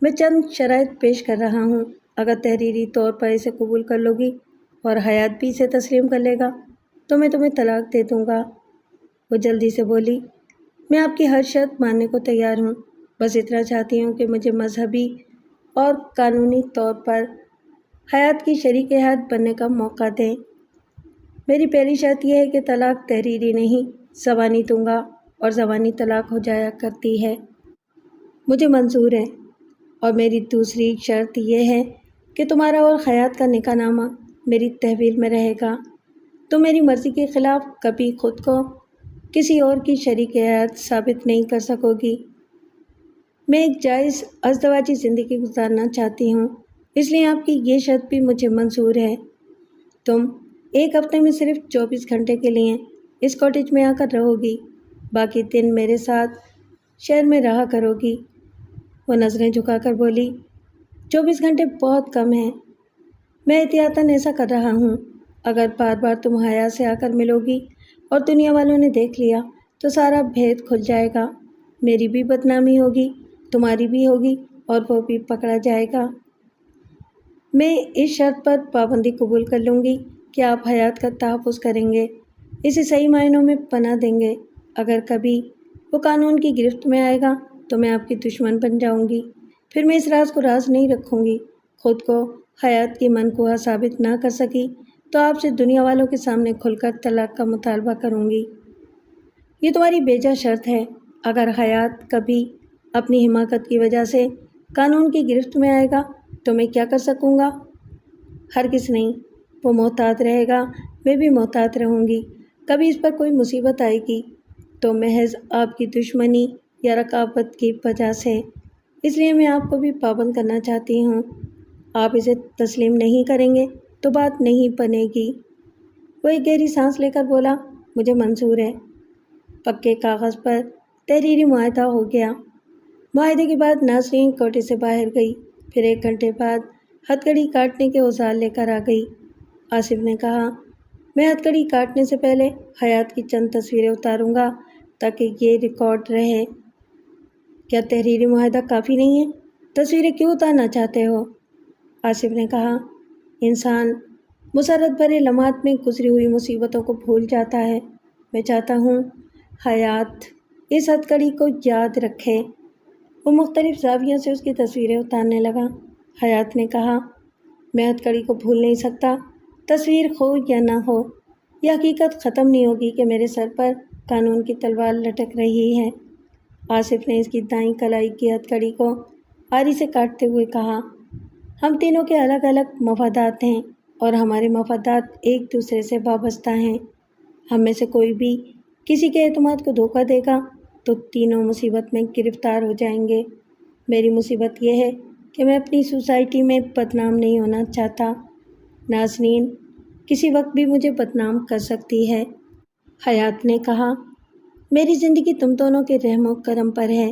میں چند شرائط پیش کر رہا ہوں، اگر تحریری طور پر اسے قبول کر لو گی اور حیات بھی اسے تسلیم کر لے گا تو میں تمہیں طلاق دے دوں گا۔ وہ جلدی سے بولی، میں آپ کی ہر شرط ماننے کو تیار ہوں، بس اتنا چاہتی ہوں کہ مجھے مذہبی اور قانونی طور پر حیات کی شریک حیات بننے کا موقع دیں۔ میری پہلی شرط یہ ہے کہ طلاق تحریری نہیں، زبانی دوں گا، اور زبانی طلاق ہو جایا کرتی ہے، مجھے منظور ہے۔ اور میری دوسری شرط یہ ہے کہ تمہارا اور حیات کا نکاح نامہ میری تحویل میں رہے گا، تم میری مرضی کے خلاف کبھی خود کو کسی اور کی شریک حیات ثابت نہیں کر سکو گی۔ میں ایک جائز ازدواجی زندگی گزارنا چاہتی ہوں، اس لیے آپ کی یہ شرط بھی مجھے منظور ہے۔ تم ایک ہفتے میں صرف 24 گھنٹے کے لیے اس کاٹیج میں آ کر رہو گی، باقی دن میرے ساتھ شہر میں رہا کرو گی۔ وہ نظریں جھکا کر بولی، 24 گھنٹے بہت کم ہیں، میں احتیاطاً ایسا کر رہا ہوں، اگر بار بار تم حیا سے آ کر ملو گی اور دنیا والوں نے دیکھ لیا تو سارا بھید کھل جائے گا، میری بھی بدنامی ہوگی، تمہاری بھی ہوگی، اور وہ بھی پکڑا جائے گا۔ میں اس شرط پر پابندی قبول کر لوں گی کہ آپ حیات کا تحفظ کریں گے، اسے صحیح معنوں میں پناہ دیں گے۔ اگر کبھی وہ قانون کی گرفت میں آئے گا تو میں آپ کی دشمن بن جاؤں گی۔ پھر میں اس راز کو راز نہیں رکھوں گی۔ خود کو حیات کی منقوہ ثابت نہ کر سکی تو آپ سے دنیا والوں کے سامنے کھل کر طلاق کا مطالبہ کروں گی۔ یہ تمہاری بیجا شرط ہے۔ اگر حیات کبھی اپنی حماقت کی وجہ سے قانون کی گرفت میں آئے گا تو میں کیا کر سکوں گا؟ ہرگز نہیں۔ وہ محتاط رہے گا، میں بھی محتاط رہوں گی۔ کبھی اس پر کوئی مصیبت آئے گی تو محض آپ کی دشمنی یا رقابت کی وجہ سے۔ اس لیے میں آپ کو بھی پابند کرنا چاہتی ہوں۔ آپ اسے تسلیم نہیں کریں گے تو بات نہیں بنے گی۔ وہ ایک گہری سانس لے کر بولا، مجھے منظور ہے۔ پکے کاغذ پر تحریری معاہدہ ہو گیا۔ معاہدے کے بعد ناسرین کوٹے سے باہر گئی، پھر 1 گھنٹے بعد ہتھکڑی کاٹنے کے اوزار لے کر آ گئی۔ آصف نے کہا، میں ہتھکڑی کاٹنے سے پہلے حیات کی چند تصویریں اتاروں گا تاکہ یہ ریکارڈ رہے۔ کیا تحریری معاہدہ کافی نہیں ہے؟ تصویریں کیوں اتارنا چاہتے ہو؟ آصف نے کہا، انسان مسرت بھرے لمحات میں گزری ہوئی مصیبتوں کو بھول جاتا ہے۔ میں چاہتا ہوں حیات اس ہتھکڑی کو یاد رکھے۔ وہ مختلف زاویوں سے اس کی تصویریں اتارنے لگا۔ حیات نے کہا، میں ہتھکڑی کو بھول نہیں سکتا۔ تصویر ہو یا نہ ہو، یہ حقیقت ختم نہیں ہوگی کہ میرے سر پر قانون کی تلوار لٹک رہی ہے۔ آصف نے اس کی دائیں کلائی کی ہتھکڑی کو آری سے کاٹتے ہوئے کہا، ہم تینوں کے الگ الگ مفادات ہیں اور ہمارے مفادات ایک دوسرے سے وابستہ ہیں۔ ہم میں سے کوئی بھی کسی کے اعتماد کو دھوکہ دے گا تو تینوں مصیبت میں گرفتار ہو جائیں گے۔ میری مصیبت یہ ہے کہ میں اپنی سوسائٹی میں بدنام نہیں ہونا چاہتا۔ نازنین کسی وقت بھی مجھے بدنام کر سکتی ہے۔ حیات نے کہا، میری زندگی تم دونوں کے رحم و کرم پر ہے۔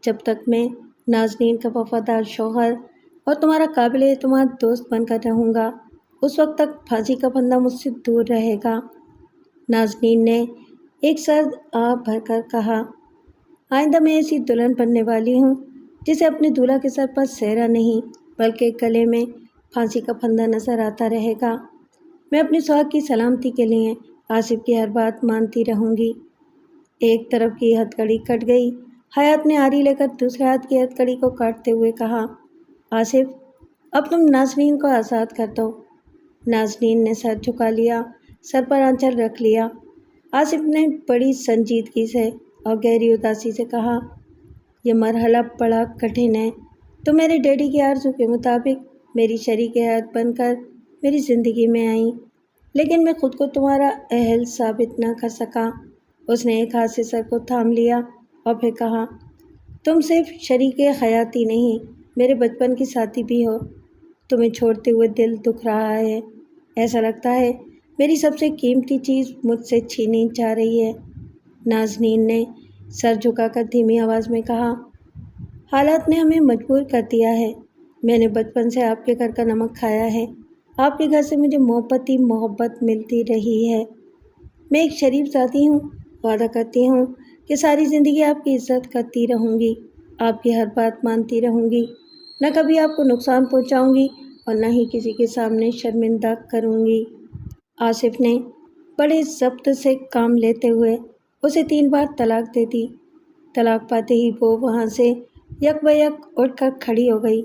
جب تک میں نازنین کا وفادار شوہر اور تمہارا قابل اعتماد دوست بن کر رہوں گا، اس وقت تک پھانسی کا پھندا مجھ سے دور رہے گا۔ نازنین نے ایک سرد آہ بھر کر کہا، آئندہ میں ایسی دلہن بننے والی ہوں جسے اپنے دولہا کے سر پر سہرا نہیں بلکہ گلے میں پھانسی کا پھندا نظر آتا رہے گا۔ میں اپنی سہاگ کی سلامتی کے لیے آصف کی ہر بات مانتی رہوں گی۔ ایک طرف کی ہتھکڑی کٹ گئی۔ حیات نے آری لے کر دوسرے ہاتھ کی ہتھکڑی کو کاٹتے ہوئے کہا، آصف، اب تم نازنین کو آزاد کر دو۔ نازنین نے سر جھکا لیا، سر پر آنچل رکھ لیا۔ آصف نے بڑی سنجیدگی سے اور گہری اداسی سے کہا، یہ مرحلہ بڑا کٹھن ہے۔ تم میرے ڈیڈی کی آرزو کے مطابق میری شریک حیات بن کر میری زندگی میں آئیں، لیکن میں خود کو تمہارا اہل ثابت نہ کر سکا۔ اس نے ایک ہاتھ سے سر کو تھام لیا اور پھر کہا، تم صرف شریک حیاتی نہیں، میرے بچپن کی ساتھی بھی ہو۔ تمہیں چھوڑتے ہوئے دل دکھ رہا ہے۔ ایسا لگتا ہے میری سب سے قیمتی چیز مجھ سے چھینی جا رہی ہے۔ نازنین نے سر جھکا کر دھیمی آواز میں کہا، حالات نے ہمیں مجبور کر دیا ہے۔ میں نے بچپن سے آپ کے گھر کا نمک کھایا ہے۔ آپ کے گھر سے مجھے محبت ہی محبت ملتی رہی ہے۔ میں ایک شریف ذاتی ہوں، وعدہ کرتی ہوں کہ ساری زندگی آپ کی عزت کرتی رہوں گی، آپ کی ہر بات مانتی رہوں گی، نہ کبھی آپ کو نقصان پہنچاؤں گی اور نہ ہی کسی کے سامنے شرمندہ کروں گی۔ آصف نے بڑے ضبط سے کام لیتے ہوئے اسے 3 بار طلاق دے دی۔ طلاق پاتے ہی وہ وہاں سے یک بہ یک اٹھ کر کھڑی ہو گئی،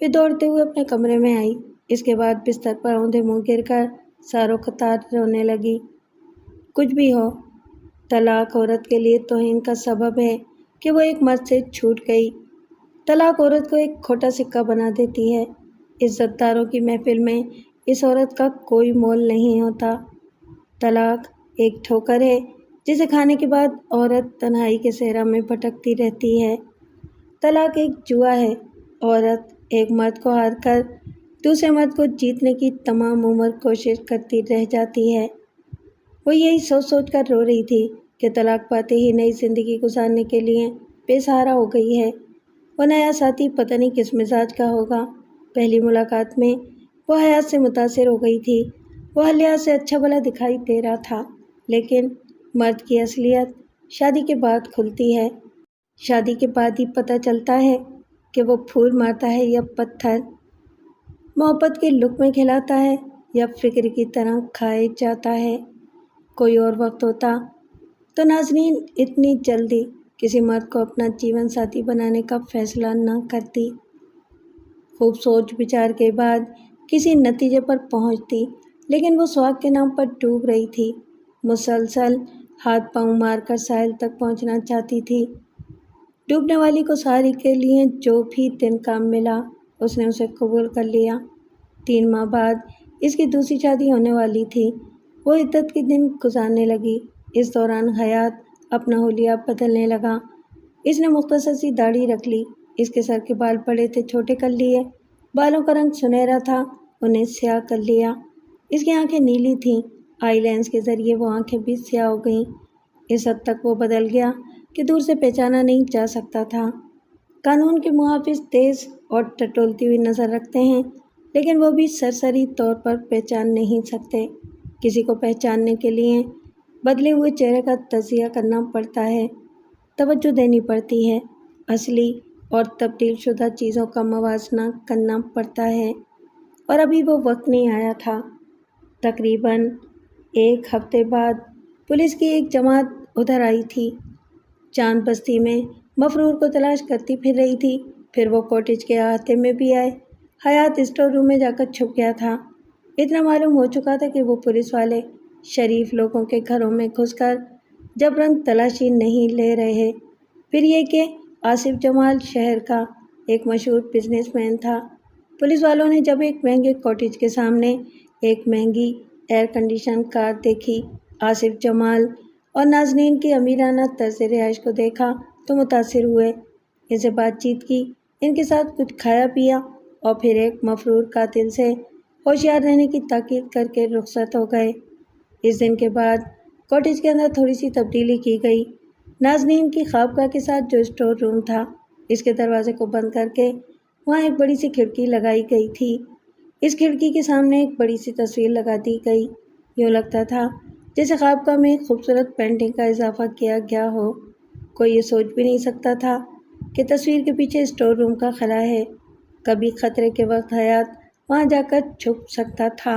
پھر دوڑتے ہوئے اپنے کمرے میں آئی۔ اس کے بعد بستر پر اوندھے منہ گر کر ساروں قطار رونے لگی۔ کچھ بھی ہو، طلاق عورت کے لیے توہین کا سبب ہے کہ وہ ایک مرد سے چھوٹ گئی۔ طلاق عورت کو ایک کھوٹا سکہ بنا دیتی ہے۔ عزت داروں کی محفل میں اس عورت کا کوئی مول نہیں ہوتا۔ طلاق ایک ٹھوکر ہے جسے کھانے کے بعد عورت تنہائی کے صحرا میں بھٹکتی رہتی ہے۔ طلاق ایک جوا ہے۔ عورت ایک مرد کو ہار کر دوسرے مرد کو جیتنے کی تمام عمر کوشش کرتی رہ جاتی ہے۔ وہ یہی سوچ سوچ کر رو رہی تھی کہ طلاق پاتے ہی نئی زندگی گزارنے کے لیے بے سہارا ہو گئی ہے۔ وہ نیا ساتھی پتہ نہیں کس مزاج کا ہوگا۔ پہلی ملاقات میں وہ حیات سے متاثر ہو گئی تھی۔ وہ ہر لحاظ سے اچھا بھلا دکھائی دے رہا تھا، لیکن مرد کی اصلیت شادی کے بعد کھلتی ہے۔ شادی کے بعد ہی پتہ چلتا ہے کہ وہ پھول مارتا ہے یا پتھر، محبت کے لقمے کھلاتا ہے یا فکر کی طرح کھائے جاتا ہے۔ کوئی اور وقت ہوتا تو نازنین اتنی جلدی کسی مرد کو اپنا جیون ساتھی بنانے کا فیصلہ نہ کرتی، خوب سوچ بچار کے بعد کسی نتیجے پر پہنچتی، لیکن وہ سوگ کے نام پر ڈوب رہی تھی، مسلسل ہاتھ پاؤں مار کر ساحل تک پہنچنا چاہتی تھی۔ ڈوبنے والی کو سہاری کے لیے جو بھی دن کام ملا اس نے اسے قبول کر لیا۔ 3 ماہ بعد اس کی دوسری شادی ہونے والی تھی۔ وہ عدت کے دن گزارنے لگی۔ اس دوران حیات اپنا حلیہ بدلنے لگا۔ اس نے مختصر سی داڑھی رکھ لی، اس کے سر کے بال بڑے تھے چھوٹے کر لیے، بالوں کا رنگ سنہرا تھا انہیں سیاہ کر لیا، اس کی آنکھیں نیلی تھیں، آئی لینس کے ذریعے وہ آنکھیں بھی سیاہ ہو گئیں۔ اس حد تک وہ بدل گیا کہ دور سے پہچانا نہیں جا سکتا تھا۔ قانون کے محافظ تیز اور ٹٹولتی ہوئی نظر رکھتے ہیں، لیکن وہ بھی سرسری طور پر پہچان نہیں سکتے۔ کسی کو پہچاننے کے لیے بدلے ہوئے چہرے کا تجزیہ کرنا پڑتا ہے، توجہ دینی پڑتی ہے، اصلی اور تبدیل شدہ چیزوں کا موازنہ کرنا پڑتا ہے، اور ابھی وہ وقت نہیں آیا تھا۔ تقریباً 1 ہفتے بعد پولیس کی ایک جماعت ادھر آئی تھی۔ چاند بستی میں مفرور کو تلاش کرتی پھر رہی تھی۔ پھر وہ کوٹیج کے احاطے میں بھی آئے۔ حیات اسٹور روم میں جا کر چھپ گیا تھا۔ اتنا معلوم ہو چکا تھا کہ وہ پولیس والے شریف لوگوں کے گھروں میں گھس کر جبراً تلاشی نہیں لے رہے۔ پھر یہ کہ آصف جمال شہر کا ایک مشہور بزنس مین تھا۔ پولیس والوں نے جب ایک مہنگے کوٹیج کے سامنے ایک مہنگی ایئر کنڈیشن کار دیکھی، آصف جمال اور نازنین کی امیرانہ طرز رہائش کو دیکھا تو متاثر ہوئے، ان سے بات چیت کی، ان کے ساتھ کچھ کھایا پیا اور پھر ایک مفرور قاتل سے ہوشیار رہنے کی تاکید کر کے رخصت ہو گئے۔ اس دن کے بعد کوٹیج کے اندر تھوڑی سی تبدیلی کی گئی۔ نازنین کی خوابگاہ کے ساتھ جو اسٹور روم تھا، اس کے دروازے کو بند کر کے وہاں ایک بڑی سی کھڑکی لگائی گئی تھی۔ اس کھڑکی کے سامنے ایک بڑی سی تصویر لگا دی گئی، یوں لگتا تھا جیسے خوابگاہ میں ایک خوبصورت پینٹنگ کا اضافہ کیا گیا ہو۔ کوئی یہ سوچ بھی نہیں سکتا تھا کہ تصویر کے پیچھے اسٹور روم کا خلا ہے۔ کبھی خطرے کے وقت حیات وہاں جا کر چھپ سکتا تھا۔